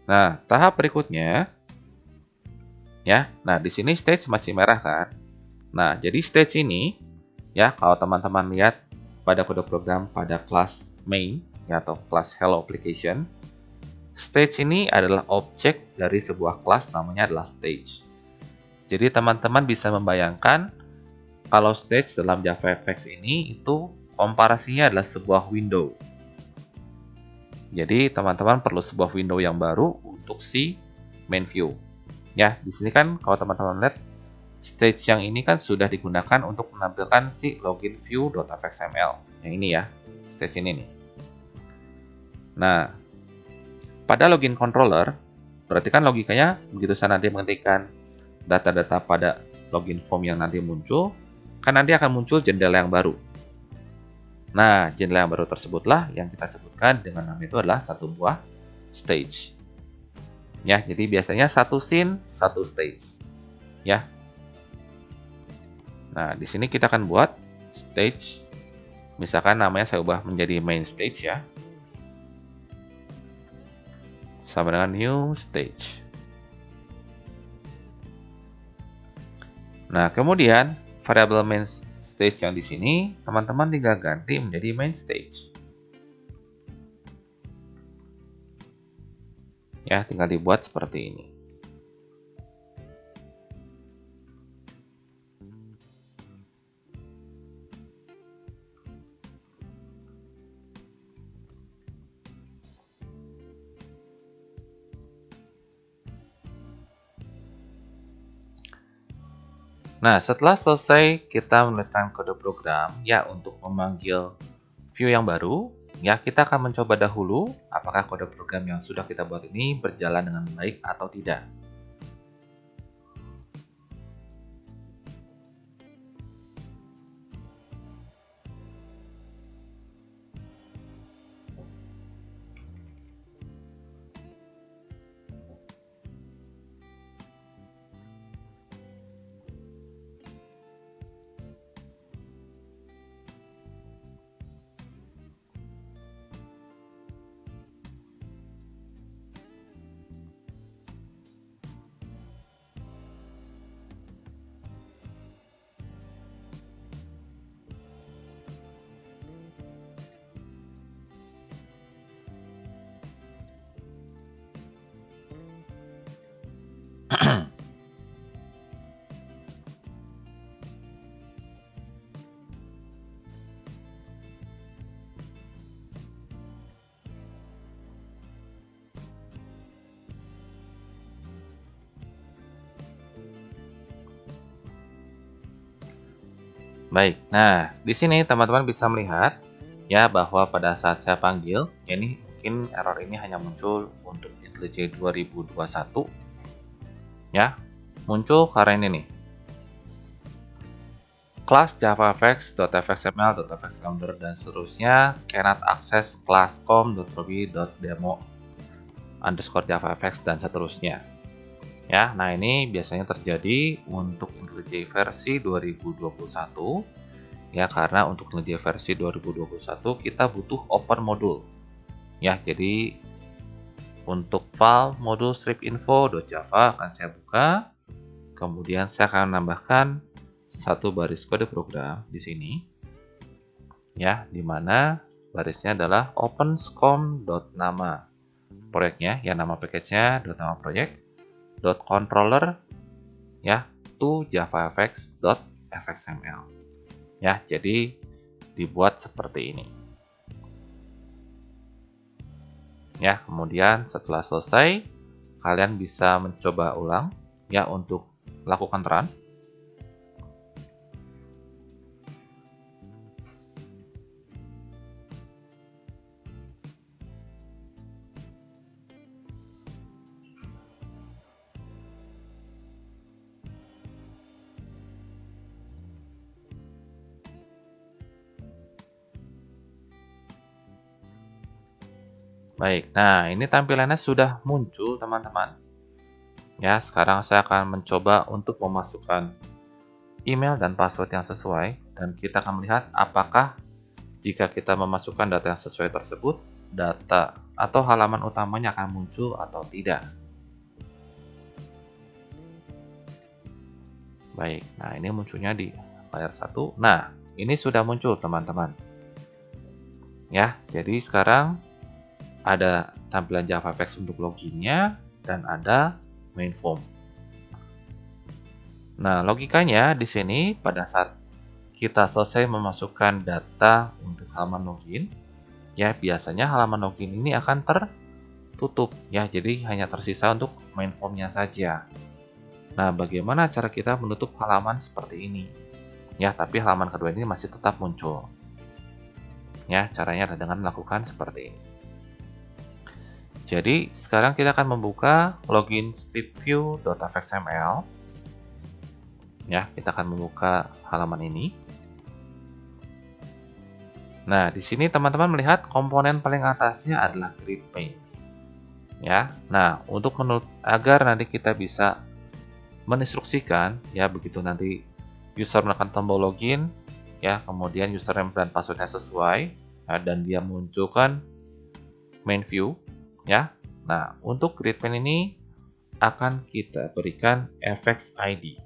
Nah, tahap berikutnya, ya. Nah, di sini stage masih merah kan? Nah, jadi stage ini, ya, kalau teman-teman lihat pada kode program pada kelas main, ya, atau kelas hello application, stage ini adalah objek dari sebuah kelas namanya adalah stage. Jadi teman-teman bisa membayangkan kalau stage dalam JavaFX ini itu komparasinya adalah sebuah window. Jadi teman-teman perlu sebuah window yang baru untuk si main view. Ya, di sini kan kalau teman-teman lihat stage yang ini kan sudah digunakan untuk menampilkan si login view.fxml. Yang ini ya, stage ini nih. Nah, pada login controller, berarti kan logikanya begitu saya nanti mengetikkan data-data pada login form yang nanti muncul, kan nanti akan muncul jendela yang baru. Nah, jendela yang baru tersebutlah yang kita sebutkan dengan nama itu adalah satu buah stage. Ya, jadi biasanya satu scene, satu stage. Ya. Nah, di sini kita akan buat stage. Misalkan namanya saya ubah menjadi main stage ya. Sama dengan new stage. Nah, kemudian variabel main stage yang di sini teman-teman tinggal ganti menjadi main stage. Ya, tinggal dibuat seperti ini. Nah, setelah selesai kita menuliskan kode program ya untuk memanggil view yang baru, ya kita akan mencoba dahulu apakah kode program yang sudah kita buat ini berjalan dengan baik atau tidak. Baik, nah di sini teman-teman bisa melihat ya bahwa pada saat saya panggil, ya ini mungkin error ini hanya muncul untuk IntelliJ 2021 ya, muncul karena ini nih. Kelas JavaFX.fxml.fxlender dan seterusnya cannot access class com.ruby.demo_javafx dan seterusnya. Ya, nah ini biasanya terjadi untuk IntelliJ versi 2021 ya, karena untuk IntelliJ versi 2021 kita butuh open module. Ya, jadi untuk file module stripinfo.java akan saya buka. Kemudian saya akan menambahkan satu baris kode program di sini. Ya, di mana barisnya adalah openscom.nama. proyeknya, ya nama package-nya, nama project, .controller, ya, to javafx.fxml. Ya, jadi dibuat seperti ini. Ya, kemudian setelah selesai, kalian bisa mencoba ulang ya untuk lakukan run. Baik, nah ini tampilannya sudah muncul teman-teman. Ya, sekarang saya akan mencoba untuk memasukkan email dan password yang sesuai, dan kita akan melihat apakah jika kita memasukkan data yang sesuai tersebut, data atau halaman utamanya akan muncul atau tidak. Baik, nah ini munculnya di layar 1. Nah, ini sudah muncul teman-teman. Ya, jadi sekarang ada tampilan JavaFX untuk loginnya dan ada main form. Nah, logikanya di sini pada saat kita selesai memasukkan data untuk halaman login, ya biasanya halaman login ini akan tertutup ya, jadi hanya tersisa untuk main form-nya saja. Nah, bagaimana cara kita menutup halaman seperti ini? Ya, tapi halaman kedua ini masih tetap muncul. Ya, caranya adalah dengan melakukan seperti ini. Jadi, sekarang kita akan membuka login splitView.fxml. Ya, kita akan membuka halaman ini. Nah, di sini teman-teman melihat komponen paling atasnya adalah grid pane. Ya, nah untuk agar nanti kita bisa menginstruksikan, ya begitu nanti user menekan tombol login, ya kemudian username dan passwordnya sesuai, ya, dan dia munculkan main view, ya. Nah, untuk grid pane ini akan kita berikan fx ID.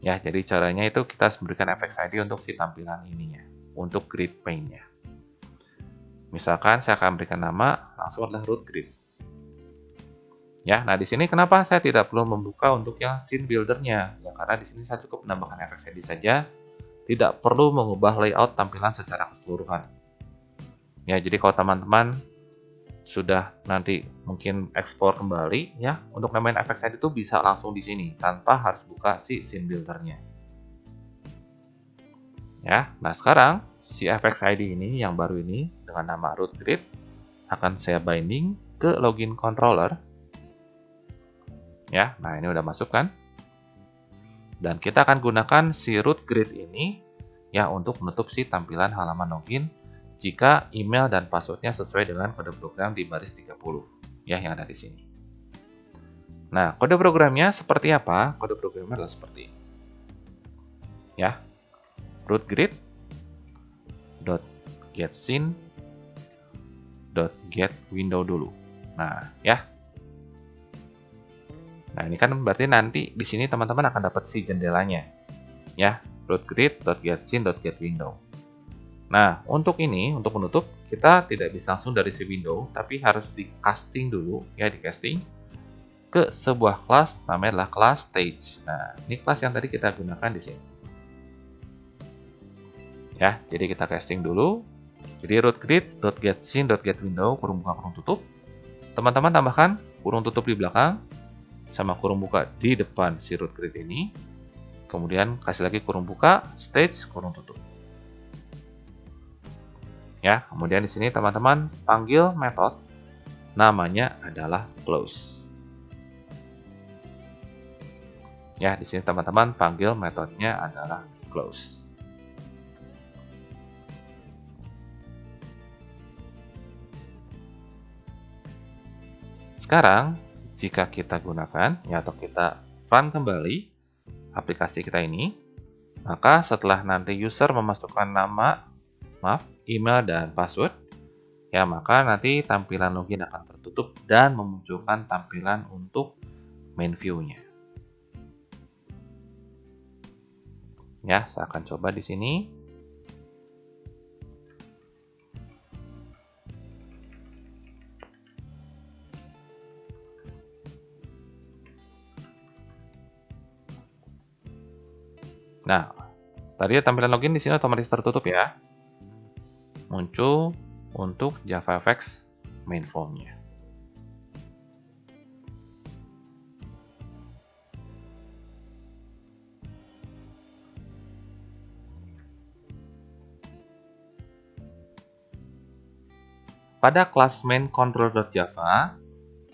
Ya, jadi caranya itu kita harus memberikan fx ID untuk si tampilan ininya, untuk grid pane-nya. Misalkan saya akan berikan nama langsung adalah root grid. Ya, nah di sini kenapa saya tidak perlu membuka untuk yang scene builder-nya? Ya, karena di sini saya cukup menambahkan fx ID saja, tidak perlu mengubah layout tampilan secara keseluruhan. Ya, jadi kalau teman-teman sudah nanti mungkin ekspor kembali, ya untuk namain fx ID itu bisa langsung di sini tanpa harus buka si scene builder-nya. Ya, nah sekarang si fx ID ini yang baru ini dengan nama root grid akan saya binding ke login controller. Ya, nah ini udah masuk kan? Dan kita akan gunakan si root grid ini ya untuk menutup si tampilan halaman login jika email dan passwordnya sesuai dengan kode program di baris 30 ya yang ada di sini. Nah, kode programnya seperti apa? Kode programnya adalah seperti ini. Ya. Root grid .get scene .get window dulu. Nah, ya. Nah, ini kan berarti nanti di sini teman-teman akan dapat si jendelanya. Ya, root grid .get scene .get window. Nah, untuk ini, untuk menutup, kita tidak bisa langsung dari si window, tapi harus di casting dulu, ya di casting ke sebuah kelas, namanya adalah kelas stage. Nah, ini kelas yang tadi kita gunakan di sini. Ya, jadi kita casting dulu. Jadi root grid .get scene .get window kurung buka kurung tutup. Teman-teman tambahkan kurung tutup di belakang sama kurung buka di depan si root grid ini. Kemudian kasih lagi kurung buka, stage, kurung tutup. Ya, kemudian di sini teman-teman panggil method namanya adalah close. Ya, di sini teman-teman panggil metodenya adalah close. Sekarang jika kita gunakan ya atau kita run kembali aplikasi kita ini, maka setelah nanti user memasukkan nama, email dan password, ya maka nanti tampilan login akan tertutup dan memunculkan tampilan untuk main view-nya. Ya, saya akan coba di sini. Nah, tadi tampilan login di sini otomatis tertutup ya. Muncul untuk JavaFX main form-nya. Pada kelas main controller.java,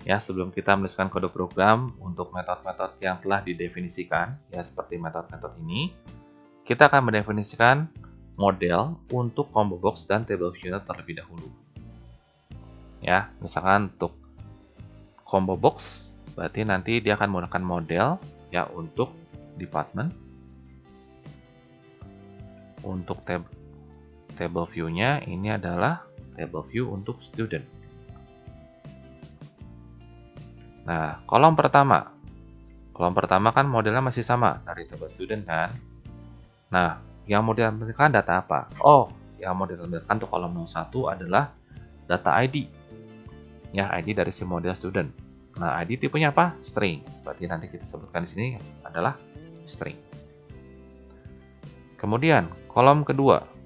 ya sebelum kita menuliskan kode program untuk metode-metode yang telah didefinisikan, ya seperti metode-metode ini, kita akan mendefinisikan model untuk combo box dan table view terlebih dahulu. Ya, misalkan untuk combo box, berarti nanti dia akan menggunakan model ya untuk department. Untuk table view-nya ini adalah table view untuk student. Nah, kolom pertama kan modelnya masih sama dari table student kan. Nah, yang mau ditampilkan data apa? Oh, yang mau ditampilkan untuk kolom 01 adalah data ID. Ya, ID dari si model student. Nah, ID tipenya apa? String. Berarti nanti kita sebutkan di sini adalah string. Kemudian, kolom kedua.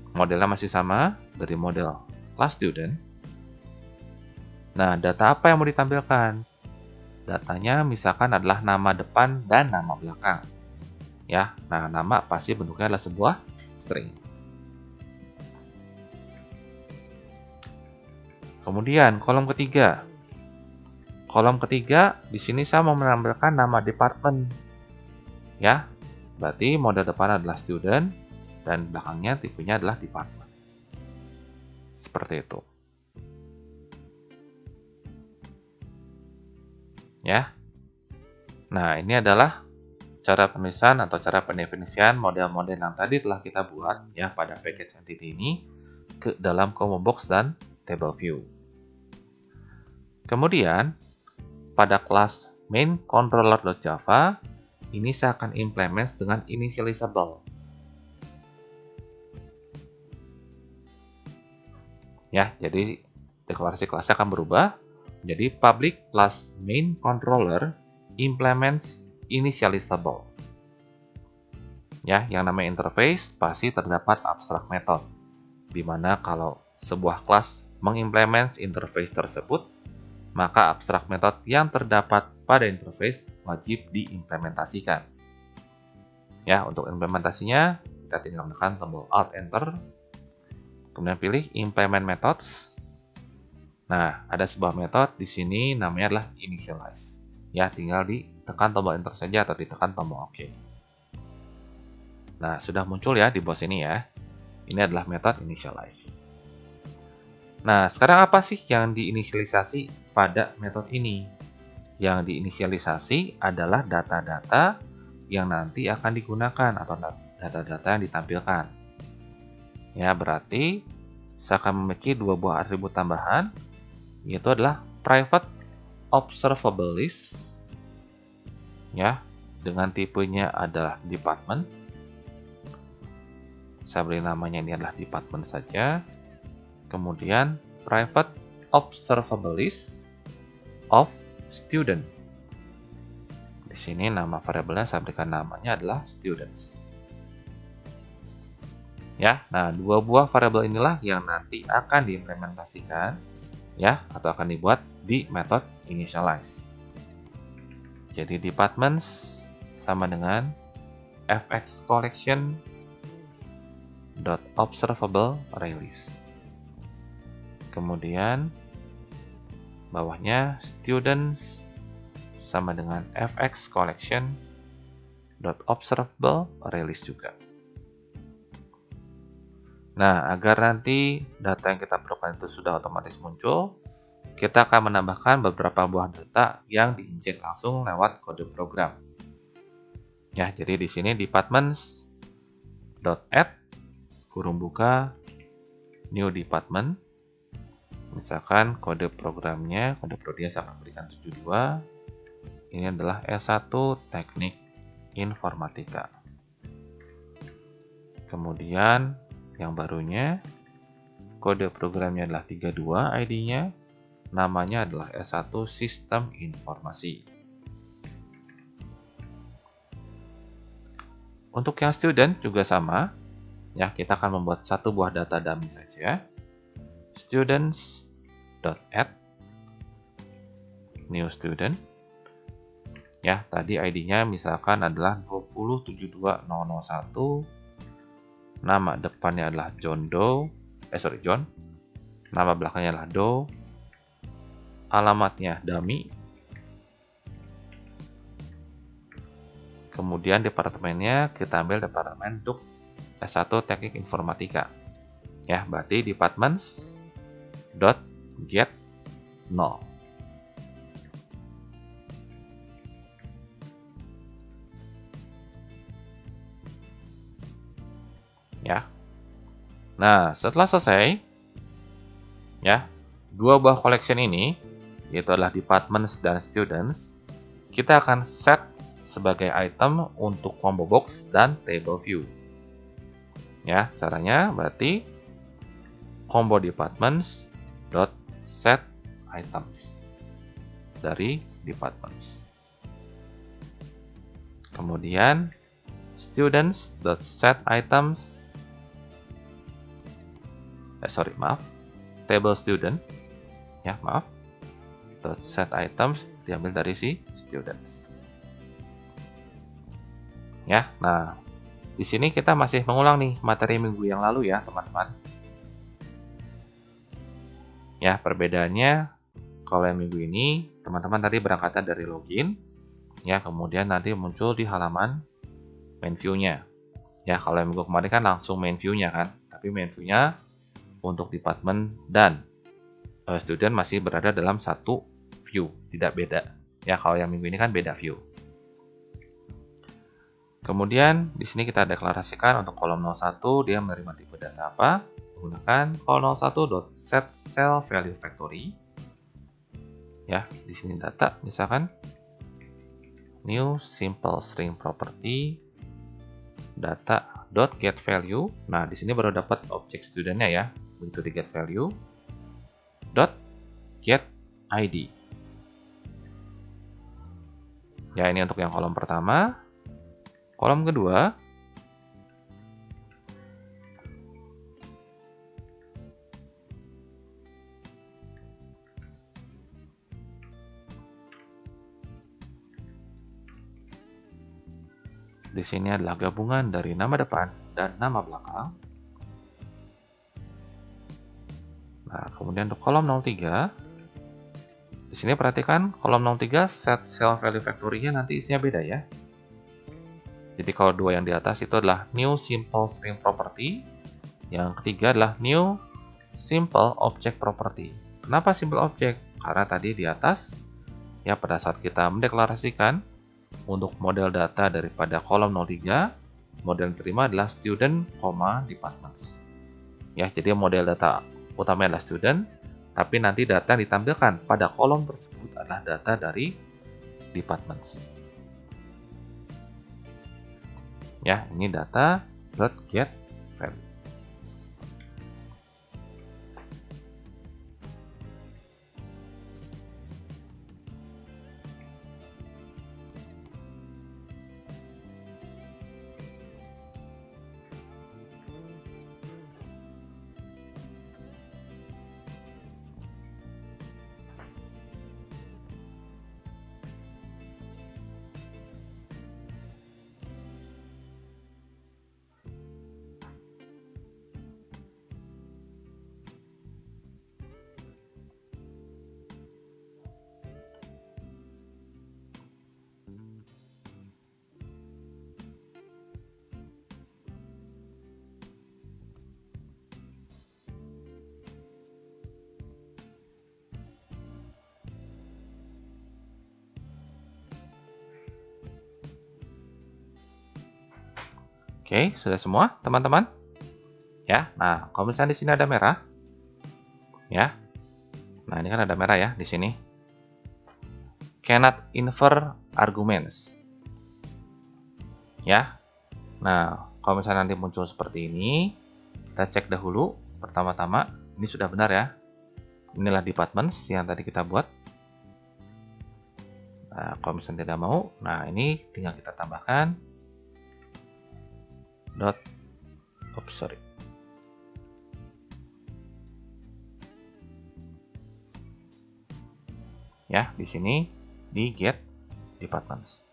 Modelnya masih sama dari model class student. Nah, data apa yang mau ditampilkan? Datanya misalkan adalah nama depan dan nama belakang. Ya, nah nama pasti bentuknya adalah sebuah string. Kemudian kolom ketiga. Kolom ketiga di sini saya mau menampilkan nama department. Ya, berarti model depan adalah student dan belakangnya tipenya adalah department. Seperti itu. Ya. Nah, ini adalah cara penulisan atau cara pendefinisian model-model yang tadi telah kita buat ya pada package entity ini ke dalam combo box dan table view. Kemudian pada kelas main controller.java ini saya akan implement dengan initializable. Ya, jadi deklarasi kelasnya akan berubah menjadi public class main controller implements initializable. Ya, yang namanya interface pasti terdapat abstract method, di mana kalau sebuah kelas mengimplement interface tersebut, maka abstract method yang terdapat pada interface wajib diimplementasikan. Ya, untuk implementasinya kita tinggal menekan tombol Alt Enter, kemudian pilih Implement Methods. Nah, ada sebuah metode di sini namanya adalah initialize. Ya, tinggal ditekan tombol Enter saja atau ditekan tombol OK. Nah, sudah muncul ya di bawah sini ya. Ini adalah metode initialize. Nah, sekarang apa sih yang diinisialisasi pada metode ini? Yang diinisialisasi adalah data-data yang nanti akan digunakan atau data-data yang ditampilkan. Ya, berarti saya akan memiliki dua buah atribut tambahan, yaitu adalah private observable list, ya, dengan tipenya adalah department. Saya beri namanya ini adalah department saja. Kemudian private observable list of student. Di sini nama variabelnya saya berikan namanya adalah students. Ya, nah dua buah variabel inilah yang nanti akan diimplementasikan ya atau akan dibuat di metode initialize. Jadi departments sama dengan fx collection .observable release. Kemudian bawahnya students sama dengan fx collection .observable release juga. Nah, agar nanti data yang kita perlukan itu sudah otomatis muncul, kita akan menambahkan beberapa buah data yang diinjek langsung lewat kode program. Ya, jadi di sini departments.add kurung buka new department. Misalkan kode programnya, kode prodi saya akan berikan 72. Ini adalah S1 Teknik Informatika. Kemudian yang barunya kode programnya adalah 32 ID-nya. Namanya adalah S1 Sistem Informasi. Untuk yang student juga sama. Ya, kita akan membuat satu buah data dummy saja. Students.add new student. Ya, tadi ID-nya misalkan adalah 2072001. Nama depannya adalah John. Nama belakangnya adalah Doe. Alamatnya dummy. Kemudian departemennya kita ambil departemen untuk S1 Teknik Informatika. Ya, berarti departments.get 0. Ya. Nah, setelah selesai, ya, dua buah collection ini, yaitu adalah departments dan students, kita akan set sebagai item untuk combo box dan table view. Ya, caranya berarti combo departments dot set items dari departments. Kemudian students dot set items. Table student. Ya, maaf. Dot set items diambil dari si students. Ya, nah di sini kita masih mengulang nih materi minggu yang lalu ya, teman-teman. Ya, perbedaannya kalau yang minggu ini teman-teman tadi berangkatan dari login, ya, kemudian nanti muncul di halaman main view-nya. Ya, kalau yang minggu kemarin kan langsung main view-nya kan, tapi main view-nya untuk department dan student masih berada dalam satu view, tidak beda. Ya, kalau yang minggu ini kan beda view. Kemudian di sini kita deklarasikan untuk kolom 01 dia menerima tipe data apa? Menggunakan kolom 01.setCellValueFactory. Ya, di sini data misalkan new simple string property data.getValue. Nah, di sini baru dapat objek studentnya ya. Begitu di getValue .getID. Ya, ini untuk yang kolom pertama. Kolom kedua, di sini adalah gabungan dari nama depan dan nama belakang. Nah, kemudian untuk kolom 03, di sini perhatikan kolom 03 set cell value factory-nya nanti isinya beda ya. Jadi kalau dua yang di atas itu adalah new simple string property, yang ketiga adalah new simple object property. Kenapa simple object? Karena tadi di atas ya pada saat kita mendeklarasikan untuk model data daripada kolom 03, model yang diterima adalah student, departments. Ya, jadi model data utamanya adalah student, tapi nanti data yang ditampilkan pada kolom tersebut adalah data dari departments. Ya, ini data.getValue. Oke, sudah semua teman-teman? Ya, nah kalau misalnya di sini ada merah, ya. Nah ini kan ada merah ya di sini. Cannot infer arguments. Ya. Nah kalau misalnya nanti muncul seperti ini, kita cek dahulu pertama-tama ini sudah benar ya. Inilah departments yang tadi kita buat. Nah kalau misalnya tidak mau, nah ini tinggal kita tambahkan dot sorry. Ya, di sini di get departments.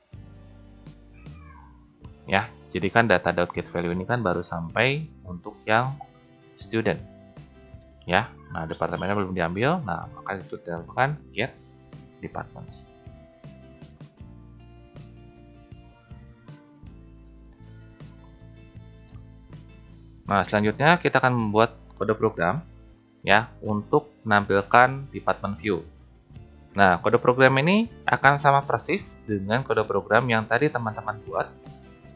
Ya, jadi kan data.getValue ini kan baru sampai untuk yang student. Ya, nah departemennya belum diambil, nah maka itu dilakukan get departments. Nah, selanjutnya kita akan membuat kode program ya untuk menampilkan department view. Nah, kode program ini akan sama persis dengan kode program yang tadi teman-teman buat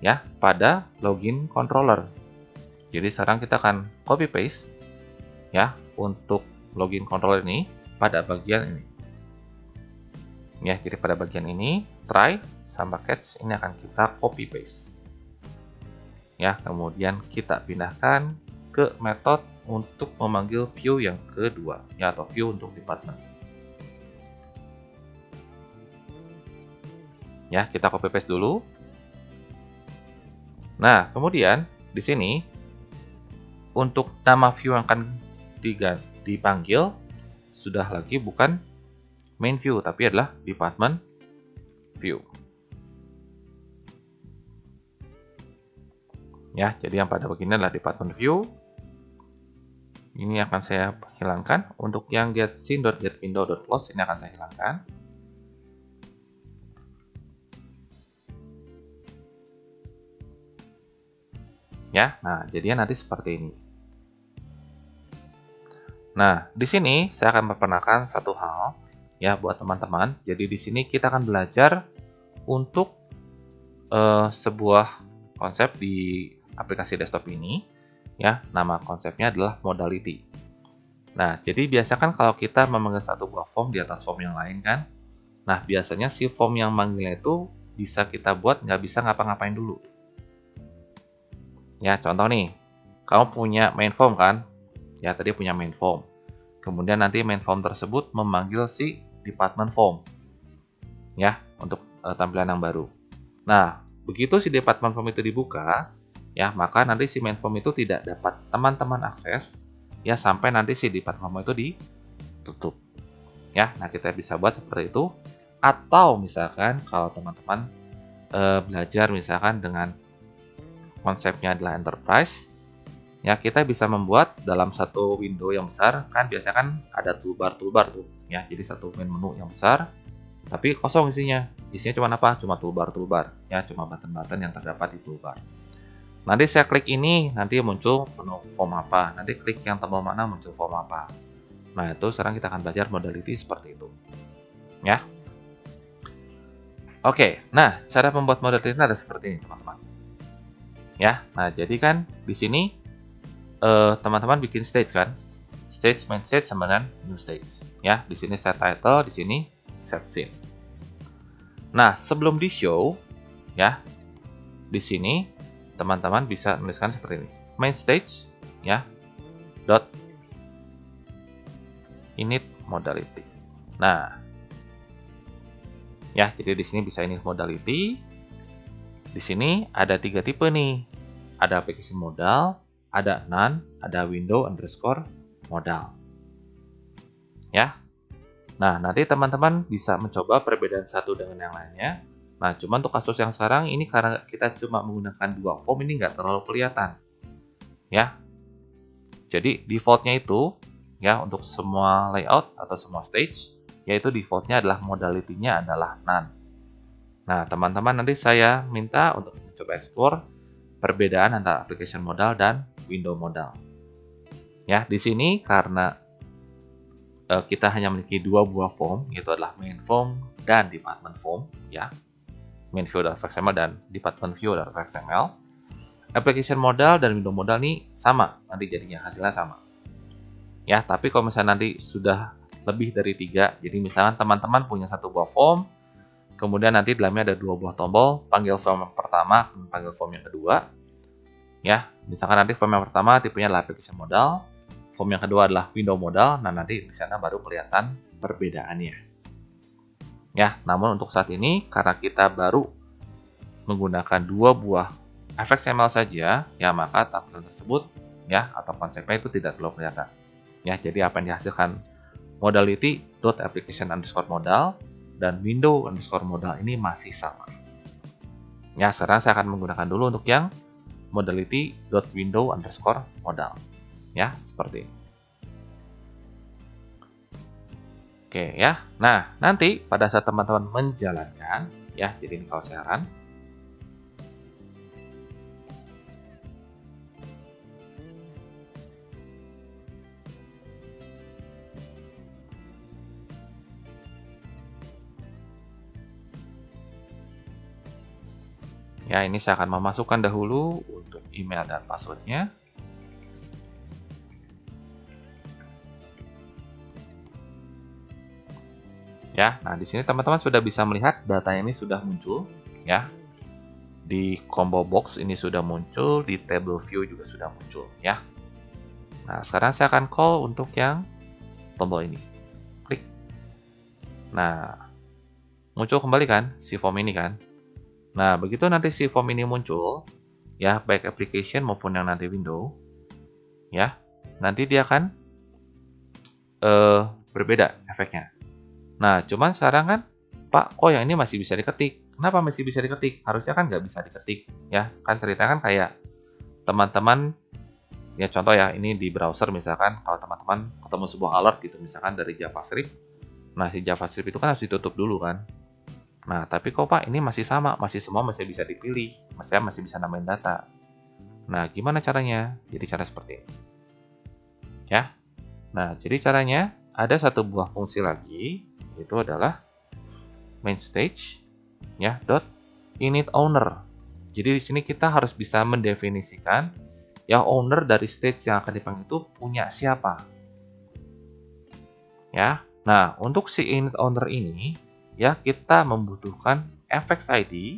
ya pada login controller. Jadi sekarang kita akan copy paste ya untuk login controller ini pada bagian ini. Ya, jadi pada bagian ini try sama catch ini akan kita copy paste. Ya, kemudian kita pindahkan ke metode untuk memanggil view yang kedua, ya atau view untuk department. Ya, kita copy paste dulu. Nah, kemudian di sini untuk nama view yang akan dipanggil sudah lagi bukan main view tapi adalah department view. Ya, jadi yang pada begini adalah department view. Ini akan saya hilangkan. Untuk yang getScene.getWindow.close ini akan saya hilangkan. Ya, nah jadinya nanti seperti ini. Nah, di sini saya akan memperkenalkan satu hal ya buat teman-teman. Jadi di sini kita akan belajar untuk sebuah konsep di aplikasi desktop ini ya, nama konsepnya adalah modality. Nah, jadi biasa kan kalau kita memanggil satu buah form di atas form yang lain kan, nah biasanya si form yang manggilnya itu bisa kita buat nggak bisa ngapa-ngapain dulu. Ya, contoh nih, kamu punya main form kan? Ya, tadi punya main form. Kemudian nanti main form tersebut memanggil si department form. Ya, untuk tampilan yang baru. Nah, begitu si department form itu dibuka, ya maka nanti si main form itu tidak dapat teman-teman akses ya sampai nanti si department form itu ditutup. Ya, nah kita bisa buat seperti itu. Atau misalkan kalau teman-teman belajar misalkan dengan konsepnya adalah enterprise, ya kita bisa membuat dalam satu window yang besar kan biasanya kan ada toolbar tuh ya, jadi satu main menu yang besar tapi kosong isinya cuma apa, cuma toolbar ya, cuma button-button yang terdapat di toolbar. Nanti saya klik ini nanti muncul menu form apa, nanti klik yang tombol mana muncul form apa. Nah itu sekarang kita akan belajar modality seperti itu ya. Oke, nah cara membuat modality ada seperti ini teman-teman ya. Nah jadi kan di sini teman-teman bikin stage kan, stage main stage sama dengan new stage ya. Di sini set title, di sini set scene. Nah sebelum di show ya, di sini teman-teman bisa menuliskan seperti ini, main stage ya dot init modality. Nah ya, jadi di sini bisa init modality. Di sini ada 3 tipe nih, ada application modal, ada none, ada window underscore modal. Ya. Nah, nanti teman-teman bisa mencoba perbedaan satu dengan yang lainnya. Nah, cuma untuk kasus yang sekarang ini karena kita cuma menggunakan dua form ini nggak terlalu kelihatan. Ya. Jadi defaultnya itu ya untuk semua layout atau semua stage yaitu defaultnya adalah modality-nya adalah none. Nah, teman-teman nanti saya minta untuk mencoba explore perbedaan antara application modal dan window modal. Ya, di sini karena kita hanya memiliki dua buah form, yaitu adalah main form dan department form, ya. Main view .xml dan department view .xml. Application modal dan window modal ini sama, nanti jadinya hasilnya sama. Ya, tapi kalau misalnya nanti sudah lebih dari 3, jadi misalkan teman-teman punya satu buah form, kemudian nanti dalamnya ada dua buah tombol, panggil form yang pertama dan panggil form yang kedua. Ya, misalkan nanti form yang pertama tipenya adalah application modal, form yang kedua adalah window modal, nah nanti di sana baru kelihatan perbedaannya. Ya, namun untuk saat ini karena kita baru menggunakan dua buah efek XML saja, ya maka tampilan tersebut ya atau konsepnya itu tidak terlalu kelihatan. Ya, jadi apa yang dihasilkan modality.application_modal dan window_modal ini masih sama. Ya, sekarang saya akan menggunakan dulu untuk yang modality.window_modal. Ya, seperti ini. Oke ya. Nah, nanti pada saat teman-teman menjalankan, ya, jadi ini kalau saya run. Ya, ini saya akan memasukkan dahulu untuk email dan passwordnya. Ya, nah di sini teman-teman sudah bisa melihat datanya ini sudah muncul, ya. Di combo box ini sudah muncul, di table view juga sudah muncul, ya. Nah, sekarang saya akan call untuk yang tombol ini. Klik. Nah, muncul kembali kan si form ini kan. Nah, begitu nanti si form ini muncul, ya, baik application maupun yang nanti window, ya, nanti dia akan berbeda efeknya. Nah, cuman sekarang kan, Pak, kok yang ini masih bisa diketik? Kenapa masih bisa diketik? Harusnya kan nggak bisa diketik, ya. Kan ceritanya kan kayak teman-teman, ya contoh ya, ini di browser misalkan, kalau teman-teman ketemu sebuah alert gitu, misalkan dari JavaScript, nah si JavaScript itu kan harus ditutup dulu kan. Nah, tapi kok Pak, ini masih sama, masih semua masih bisa dipilih, masih bisa nambahin data. Nah, gimana caranya? Jadi cara seperti ini. Ya. Nah, jadi caranya ada satu buah fungsi lagi, itu adalah main stage ya init owner. Jadi di sini kita harus bisa mendefinisikan ya owner dari stage yang akan dipanggil itu punya siapa. Ya. Nah, untuk si init owner ini ya kita membutuhkan fx id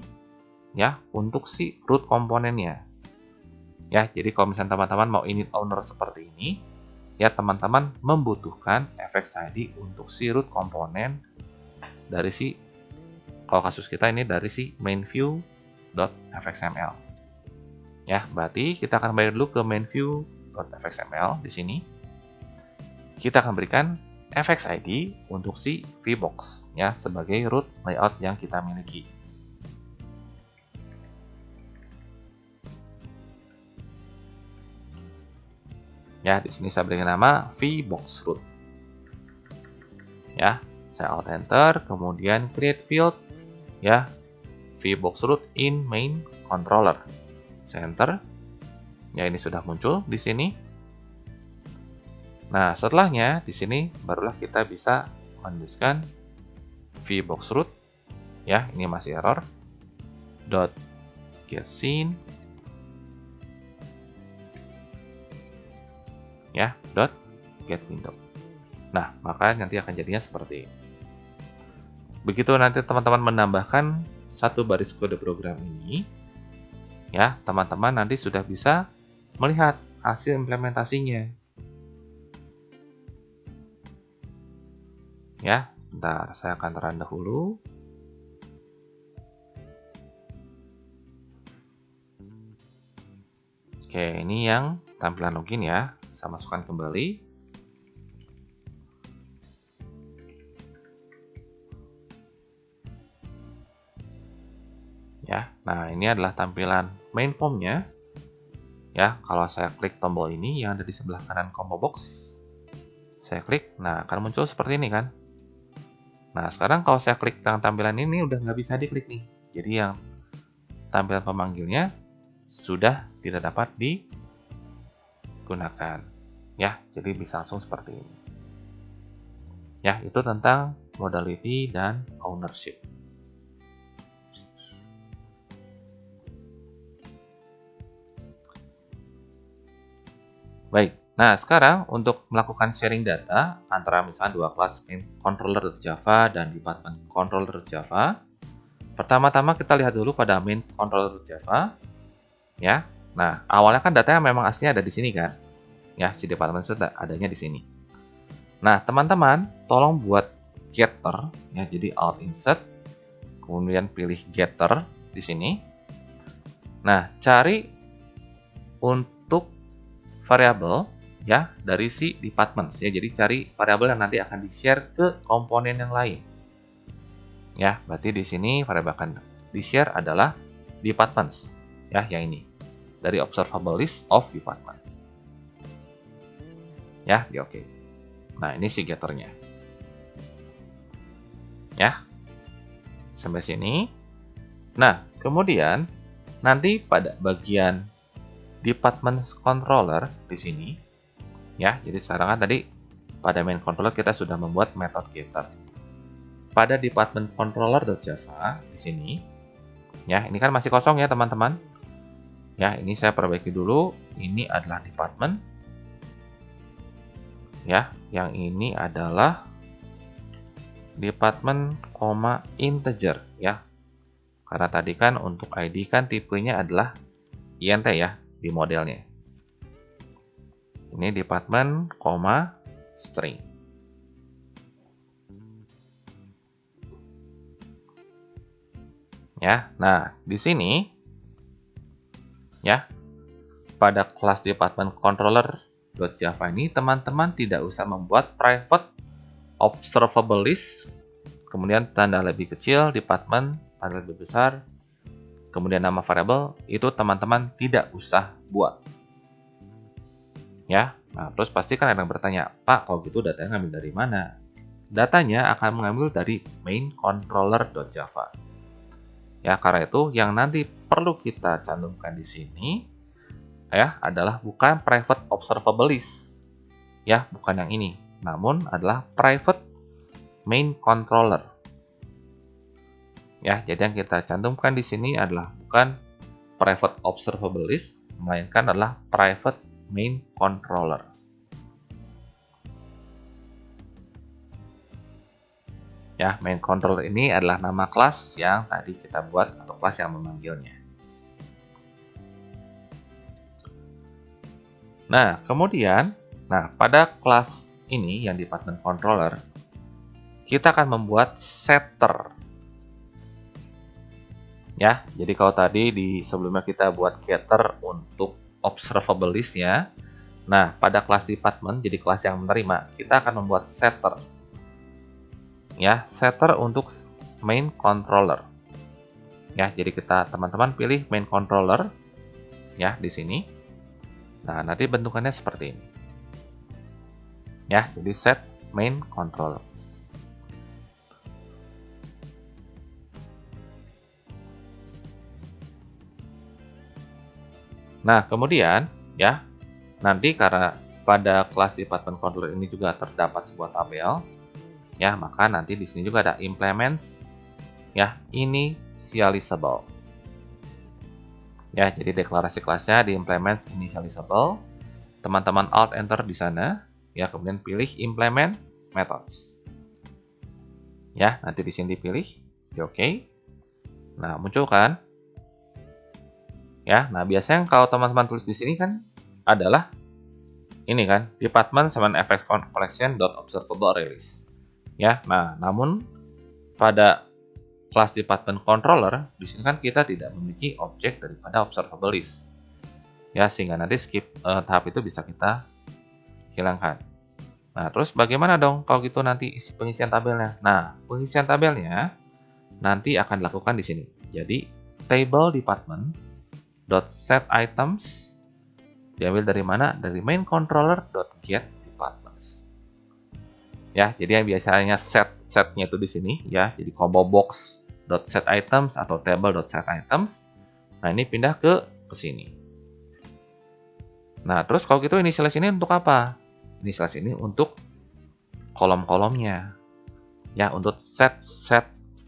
ya untuk si root komponennya. Ya, jadi kalau misalnya teman-teman mau init owner seperti ini, ya teman-teman membutuhkan fx id untuk si root komponen dari si, kalau kasus kita ini dari si main view.fxml. Ya, berarti kita akan balik dulu ke main view.fxml di sini. Kita akan berikan fx id untuk si vbox ya sebagai root layout yang kita miliki. Ya, di sini saya berikan nama vbox root. Ya, saya alt enter, kemudian create field ya vbox root in main controller. Saya enter. Ya, ini sudah muncul di sini. Nah, setelahnya di sini barulah kita bisa menuliskan vbox root ya, ini masih error .getScene ya .getWindow. Nah, maka nanti akan jadinya seperti ini. Begitu nanti teman-teman menambahkan satu baris kode program ini, ya, teman-teman nanti sudah bisa melihat hasil implementasinya. Ya, sebentar, saya akan run dahulu. Oke, ini yang tampilan login ya. Saya masukkan kembali. Ya, nah ini adalah tampilan main form-nya. Ya, kalau saya klik tombol ini yang ada di sebelah kanan combo box, saya klik, nah akan muncul seperti ini kan. Nah, sekarang kalau saya klik tampilan ini udah nggak bisa diklik nih. Jadi yang tampilan pemanggilnya sudah tidak dapat digunakan. Ya, jadi bisa langsung seperti ini. Ya, itu tentang modality dan ownership. Baik, nah sekarang untuk melakukan sharing data antara misalnya dua kelas main controller Java dan department controller Java, pertama-tama kita lihat dulu pada main controller Java, ya. Nah, awalnya kan datanya memang aslinya ada di sini kan, ya, si department itu adanya di sini. Nah, teman-teman, tolong buat getter, ya, jadi alt insert, kemudian pilih getter di sini. Nah, cari untuk variabel ya dari si department ya. Jadi cari variabel yang nanti akan di-share ke komponen yang lain. Ya, berarti di sini variabel akan di-share adalah departments ya, yang ini. Dari observable list of department. Ya, di oke. Nah, ini si getternya. Ya. Sampai sini. Nah, kemudian nanti pada bagian department controller di sini ya. Jadi sekarang kan tadi pada main controller kita sudah membuat method getter. Pada department controller.java di sini ya, ini kan masih kosong ya, teman-teman. Ya, ini saya perbaiki dulu. Ini adalah department. Ya, yang ini adalah department, integer ya. Karena tadi kan untuk ID kan tipenya adalah int ya di modelnya. Ini department, string. Ya, nah di sini ya pada kelas department controller.java ini teman-teman tidak usah membuat private observable list, kemudian tanda lebih kecil department, tanda lebih besar, kemudian nama variabel, itu teman-teman tidak usah buat. Ya, nah terus pasti kan ada yang bertanya, Pak, kalau gitu datanya ngambil dari mana? Datanya akan mengambil dari main controller.java. Ya, karena itu yang nanti perlu kita cantumkan di sini ya adalah bukan private observable list. Ya, bukan yang ini, namun adalah private main controller. Ya, jadi yang kita cantumkan di sini adalah bukan private observable list, melainkan adalah private main controller. Ya, main controller ini adalah nama kelas yang tadi kita buat atau kelas yang memanggilnya. Nah, kemudian, pada kelas ini yang department controller, kita akan membuat setter. Ya, jadi kalau tadi di sebelumnya kita buat getter untuk observable list-nya, nah pada kelas department, jadi kelas yang menerima, kita akan membuat setter. Ya, setter untuk main controller. Ya, jadi kita teman-teman pilih main controller ya di sini. Nah, nanti bentukannya seperti ini. Ya, jadi set main controller. Nah, kemudian ya, nanti karena pada kelas department controller ini juga terdapat sebuah tabel, ya, maka nanti di sini juga ada implements ya, initializable. Ya, jadi deklarasi kelasnya di implements initializable. Teman-teman alt enter di sana, ya, kemudian pilih implement methods. Ya, nanti di sini dipilih, di oke. Nah, muncul kan? Ya, nah biasanya kalau teman-teman tulis di sini kan adalah ini kan, department sama fx collection observable release. Ya, nah namun pada kelas department controller di sini kan kita tidak memiliki objek daripada observable list. Ya, sehingga nanti skip tahap itu bisa kita hilangkan. Nah, terus bagaimana dong kalau gitu nanti isi pengisian tabelnya? Nah, pengisian tabelnya nanti akan dilakukan di sini. Jadi, table department dot set items diambil dari mana? Dari main controller dot get departments. Ya, jadi yang biasanya setnya itu di sini ya. Jadi combo box dot set items atau table dot set items. Nah, ini pindah ke sini. Nah, terus kalau gitu initialize ini untuk apa? Initialize ini untuk kolom-kolomnya. Ya, untuk set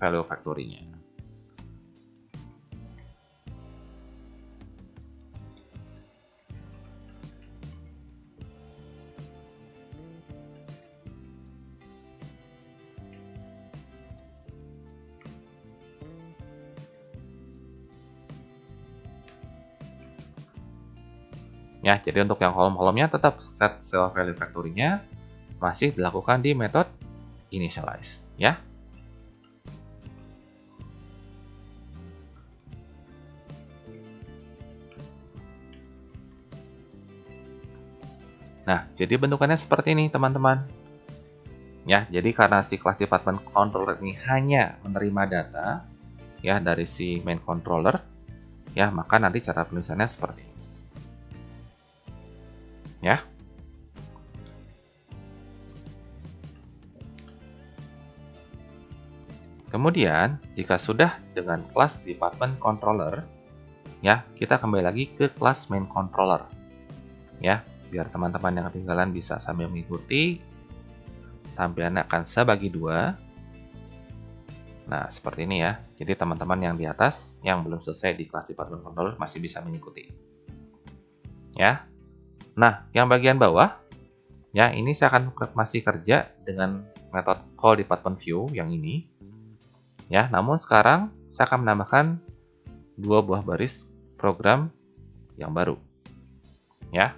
value factory-nya. Ya, jadi untuk yang kolom-kolomnya tetap set value factory-nya masih dilakukan di metode initialize, ya. Nah, jadi bentukannya seperti ini, teman-teman. Ya, jadi karena si kelas department controller ini hanya menerima data ya dari si main controller, ya, maka nanti cara penulisannya seperti ini. Ya. Kemudian, jika sudah dengan kelas department controller, ya, kita kembali lagi ke kelas main controller. Ya, biar teman-teman yang ketinggalan bisa sambil mengikuti. Tampilannya akan saya bagi dua. Nah, seperti ini ya. Jadi teman-teman yang di atas yang belum selesai di kelas department controller masih bisa mengikuti. Ya. Nah, yang bagian bawah, ya, ini saya akan masih kerja dengan metode call department view yang ini. Ya, namun sekarang saya akan menambahkan dua buah baris program yang baru. Ya.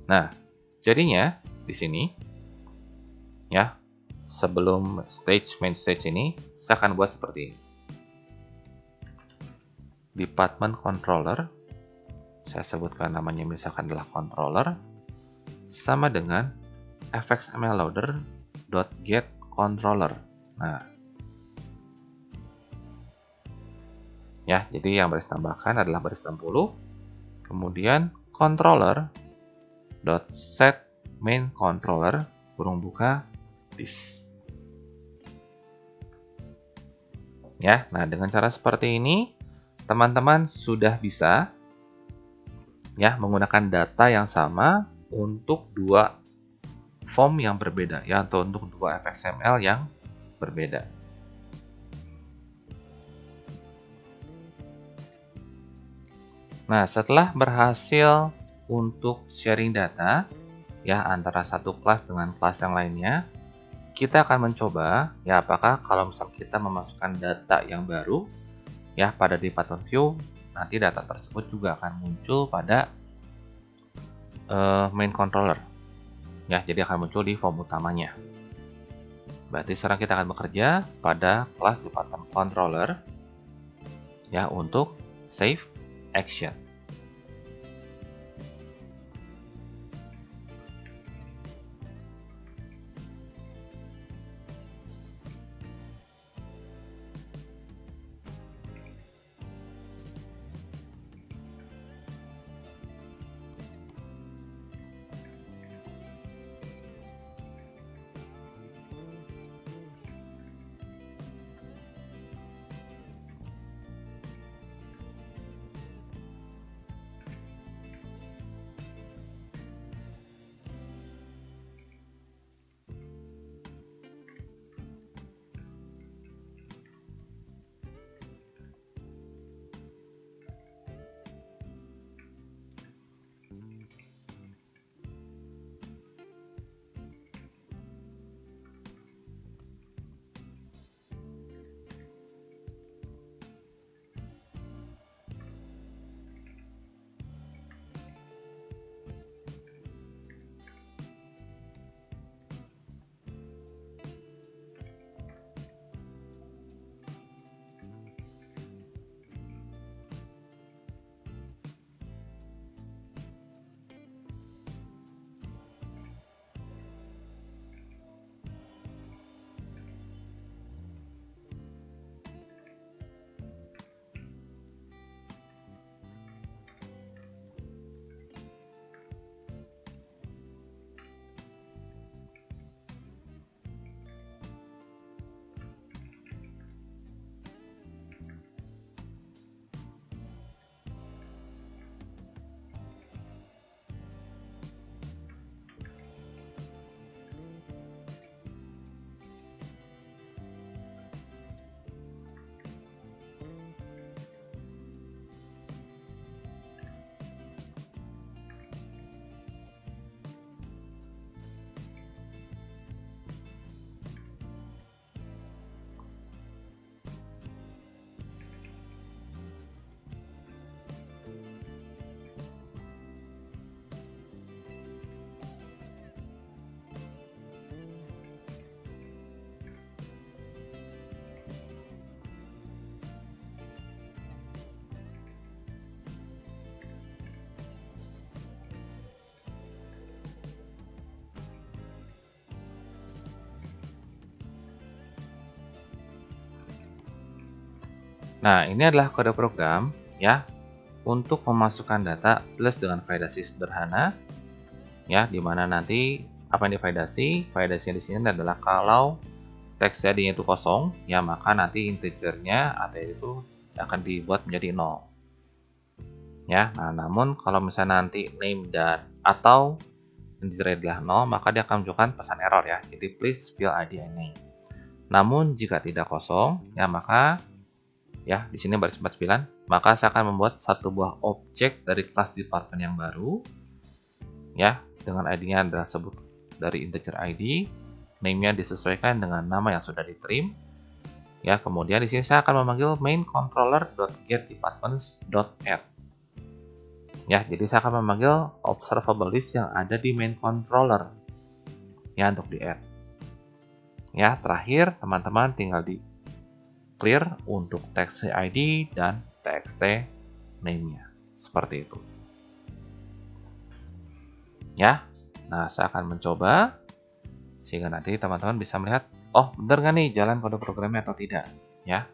Nah, jadinya di sini ya, sebelum main stage ini saya akan buat seperti ini. Department controller, saya sebutkan namanya misalkan adalah controller, sama dengan fxmlloader.getController. Nah, ya, jadi yang baris tambahkan adalah baris 60, kemudian controller.setMainController kurung buka this. Ya, nah dengan cara seperti ini teman-teman sudah bisa ya menggunakan data yang sama untuk dua form yang berbeda ya, atau untuk dua fxml yang berbeda. Nah, setelah berhasil untuk sharing data ya antara satu kelas dengan kelas yang lainnya, kita akan mencoba ya apakah kalau misal kita memasukkan data yang baru ya pada department view, nanti data tersebut juga akan muncul pada main controller. Ya, jadi akan muncul di form utamanya. Berarti sekarang kita akan bekerja pada kelas department controller ya untuk save action. Nah, ini adalah kode program ya untuk memasukkan data plus dengan validasi sederhana ya, di mana nanti apa yang divalidasi? Validasinya di sini adalah kalau teks ID-nya itu kosong, ya maka nanti integernya atau itu akan dibuat menjadi 0. Ya, nah namun kalau misalnya nanti name dan atau integer adalah 0, maka dia akan menunjukkan pesan error ya. Jadi please fill ID and name. Namun jika tidak kosong, ya maka ya di sini baris 49, maka saya akan membuat satu buah objek dari kelas department yang baru ya, dengan ID-nya adalah sebut dari integer ID, name-nya disesuaikan dengan nama yang sudah ditrim. Ya, kemudian di sini saya akan memanggil main controller.getDepartments.add. Ya, jadi saya akan memanggil observable list yang ada di main controller ya untuk di add. Ya, terakhir teman-teman tinggal di clear untuk txt ID dan txt name-nya. Seperti itu. Ya, nah saya akan mencoba sehingga nanti teman-teman bisa melihat, oh benar nggak nih jalan kode programnya atau tidak, ya.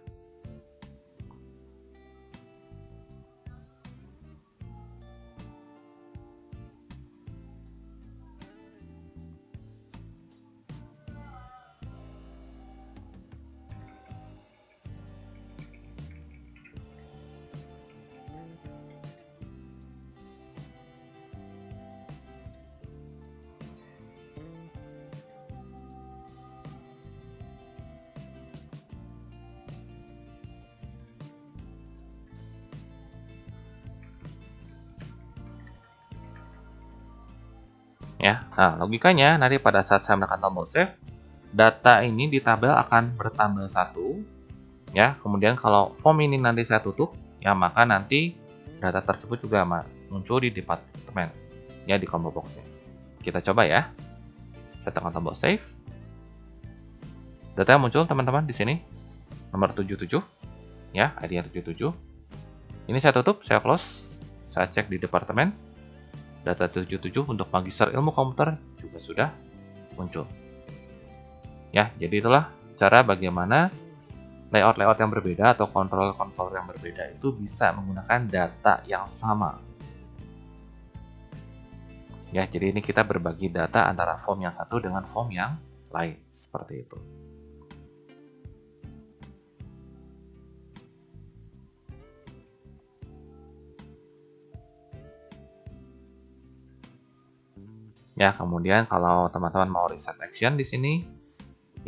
Ya, nah logikanya nanti pada saat saya menekan tombol save, data ini di tabel akan bertambah 1. Ya, kemudian kalau form ini nanti saya tutup, ya maka nanti data tersebut juga muncul di departemen, ya di combo box-nya. Kita coba ya. Saya tekan tombol save. Data muncul teman-teman di sini. Nomor 77, ya, ID-nya 77. Ini saya tutup, saya close. Saya cek di departemen. Data 77 untuk magister ilmu komputer juga sudah muncul. Ya, jadi itulah cara bagaimana layout-layout yang berbeda atau controller-controller yang berbeda itu bisa menggunakan data yang sama. Ya, jadi ini kita berbagi data antara form yang satu dengan form yang lain, seperti itu. Ya, kemudian kalau teman-teman mau reset action di sini,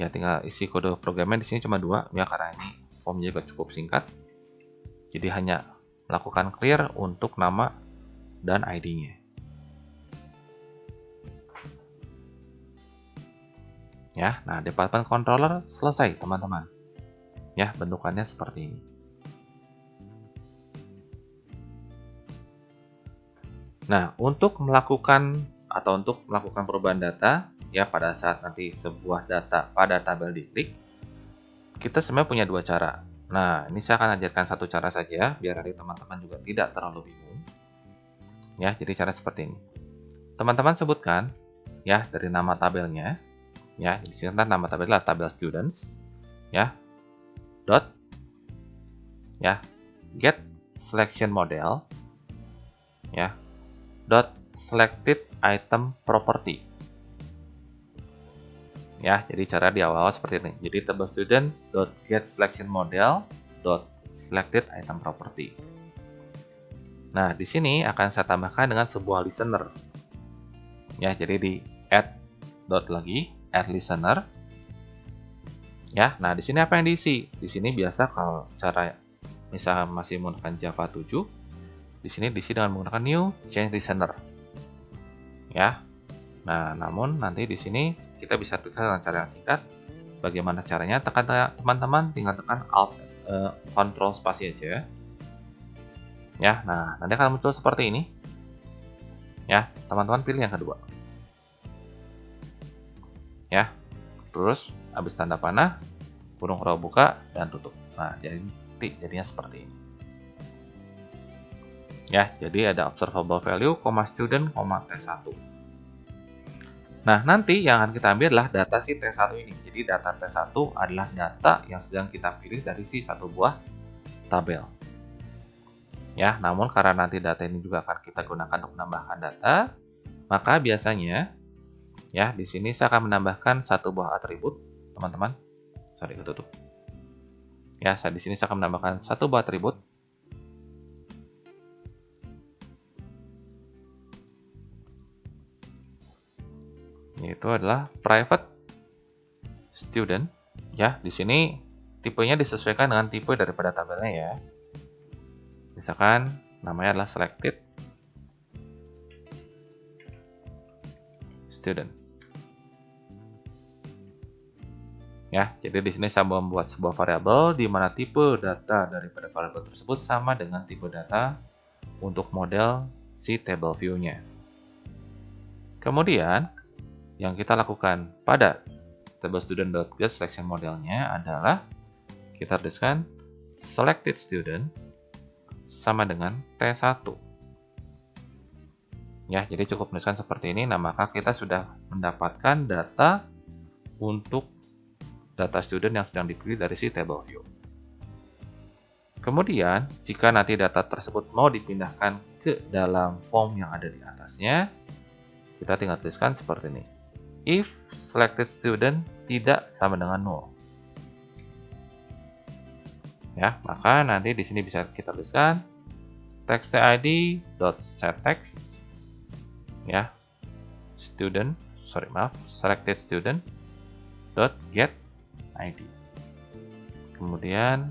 ya tinggal isi kode programnya di sini cuma 2 ya karena ini formnya juga cukup singkat. Jadi hanya lakukan clear untuk nama dan ID-nya. Ya, nah department controller selesai teman-teman. Ya, bentukannya seperti ini. Nah, untuk melakukan perubahan data ya pada saat nanti sebuah data pada tabel diklik, kita sebenarnya punya 2 cara. Nah, ini saya akan ajarkan satu cara saja biar nanti teman-teman juga tidak terlalu bingung. Ya, jadi cara seperti ini. Teman-teman sebutkan ya dari nama tabelnya. Ya, di sini nama tabelnya adalah tabel students. Ya. Dot ya, get selection model. Ya. Dot selected item property. Ya, jadi cara di awal seperti ini. Jadi tabel student dot get selection model dot selected item property. Nah, di sini akan saya tambahkan dengan sebuah listener. Ya, jadi di add dot lagi add listener. Ya, nah di sini apa yang diisi? Di sini biasa kalau cara misalnya masih menggunakan Java 7, di sini diisi dengan menggunakan new change listener. Ya. Nah, namun nanti di sini kita bisa tuliskan dengan cara yang singkat. Bagaimana caranya? Teman-teman tinggal tekan Alt Control spasi aja. Ya, nah nanti akan muncul seperti ini. Ya, teman-teman pilih yang kedua. Ya, terus habis tanda panah, kurung row buka dan tutup. Nah, jadinya seperti ini. Ya, jadi ada observable value, student, T1. Nah, nanti yang akan kita ambil adalah data si T1 ini. Jadi data T1 adalah data yang sedang kita pilih dari si satu buah tabel. Ya, namun karena nanti data ini juga akan kita gunakan untuk menambahkan data, maka biasanya ya di sini saya akan menambahkan satu buah atribut, teman-teman. Sorry, ketutup. Ya, di sini saya akan menambahkan satu buah atribut. Yaitu adalah private student. Ya, di sini tipenya disesuaikan dengan tipe daripada tabelnya ya. Misalkan namanya adalah selected student. Ya, jadi di sini saya membuat sebuah variabel di mana tipe data daripada variabel tersebut sama dengan tipe data untuk model si table view-nya. Kemudian, yang kita lakukan pada table student.get selection modelnya adalah kita tuliskan selected student sama dengan T1. Ya, jadi cukup menuliskan seperti ini. Nah, maka kita sudah mendapatkan data untuk data student yang sedang dipilih dari si table view. Kemudian, jika nanti data tersebut mau dipindahkan ke dalam form yang ada di atasnya, kita tinggal tuliskan seperti ini. If selected student tidak sama dengan 0. Ya, maka nanti di sini bisa kita tuliskan textid.setText ya, selected student .get id. Kemudian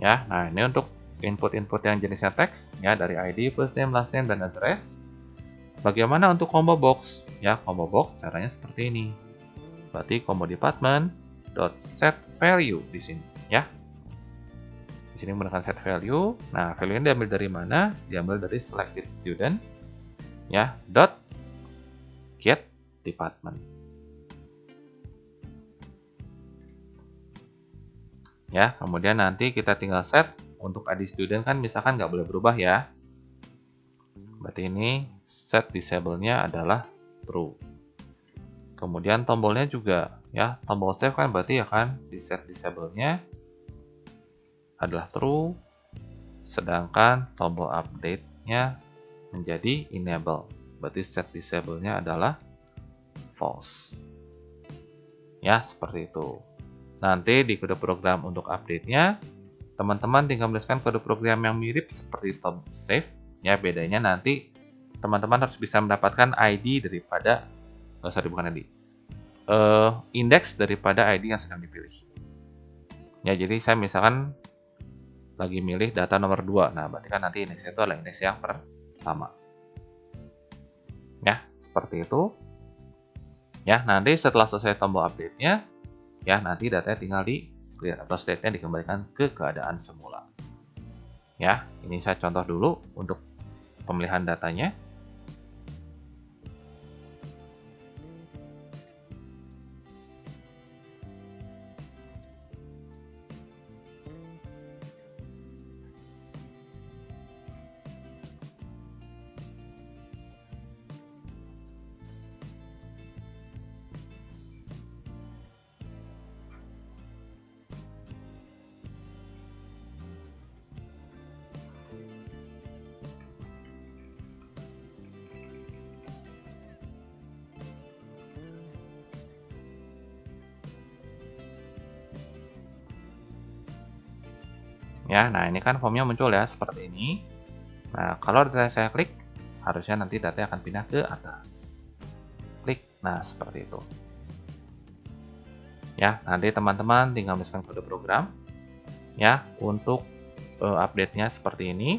ya, nah ini untuk input-input yang jenisnya teks ya, dari ID, first name, last name, dan address. Bagaimana untuk combo box? Ya, combo box caranya seperti ini. Berarti combo department .set value di sini ya. Di sini menggunakan set value. Nah, value ini diambil dari mana? Diambil dari selected student ya, .get department. Ya, kemudian nanti kita tinggal set untuk ID student kan misalkan nggak boleh berubah ya. Berarti ini set disable-nya adalah true. Kemudian tombolnya juga ya, tombol save kan berarti akan di set disable-nya adalah true, sedangkan tombol update-nya menjadi enable. Berarti set disable-nya adalah false. Ya, seperti itu. Nanti di kode program untuk update-nya, teman-teman tinggal menuliskan kode program yang mirip seperti top save. Ya, bedanya nanti teman-teman harus bisa mendapatkan ID daripada, bukan ID, indeks daripada ID yang sedang dipilih. Ya, jadi saya misalkan lagi milih data nomor 2. Nah, berarti kan nanti indeksnya itu adalah indeks yang pertama. Ya, seperti itu. Ya, nanti setelah selesai tombol update-nya, ya nanti datanya tinggal di clear atau state-nya dikembalikan ke keadaan semula. Ya, ini saya contoh dulu untuk pemilihan datanya. Ya, nah ini kan formnya muncul ya seperti ini. Nah, kalau saya klik, harusnya nanti data akan pindah ke atas. Klik, nah seperti itu. Ya, nanti teman-teman tinggal menuliskan kode program ya untuk update-nya seperti ini.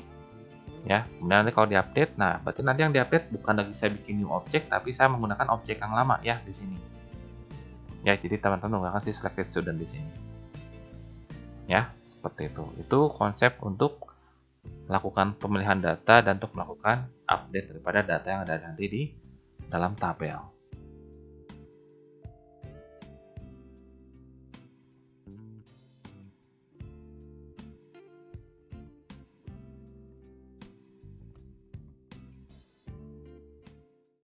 Ya, kemudian nanti kalau diupdate, nah berarti nanti yang diupdate bukan lagi saya bikin new object, tapi saya menggunakan objek yang lama ya di sini. Ya, jadi teman-teman menggunakan si selected student di sini. Ya, seperti itu. Itu konsep untuk melakukan pemilihan data dan untuk melakukan update daripada data yang ada nanti di dalam tabel.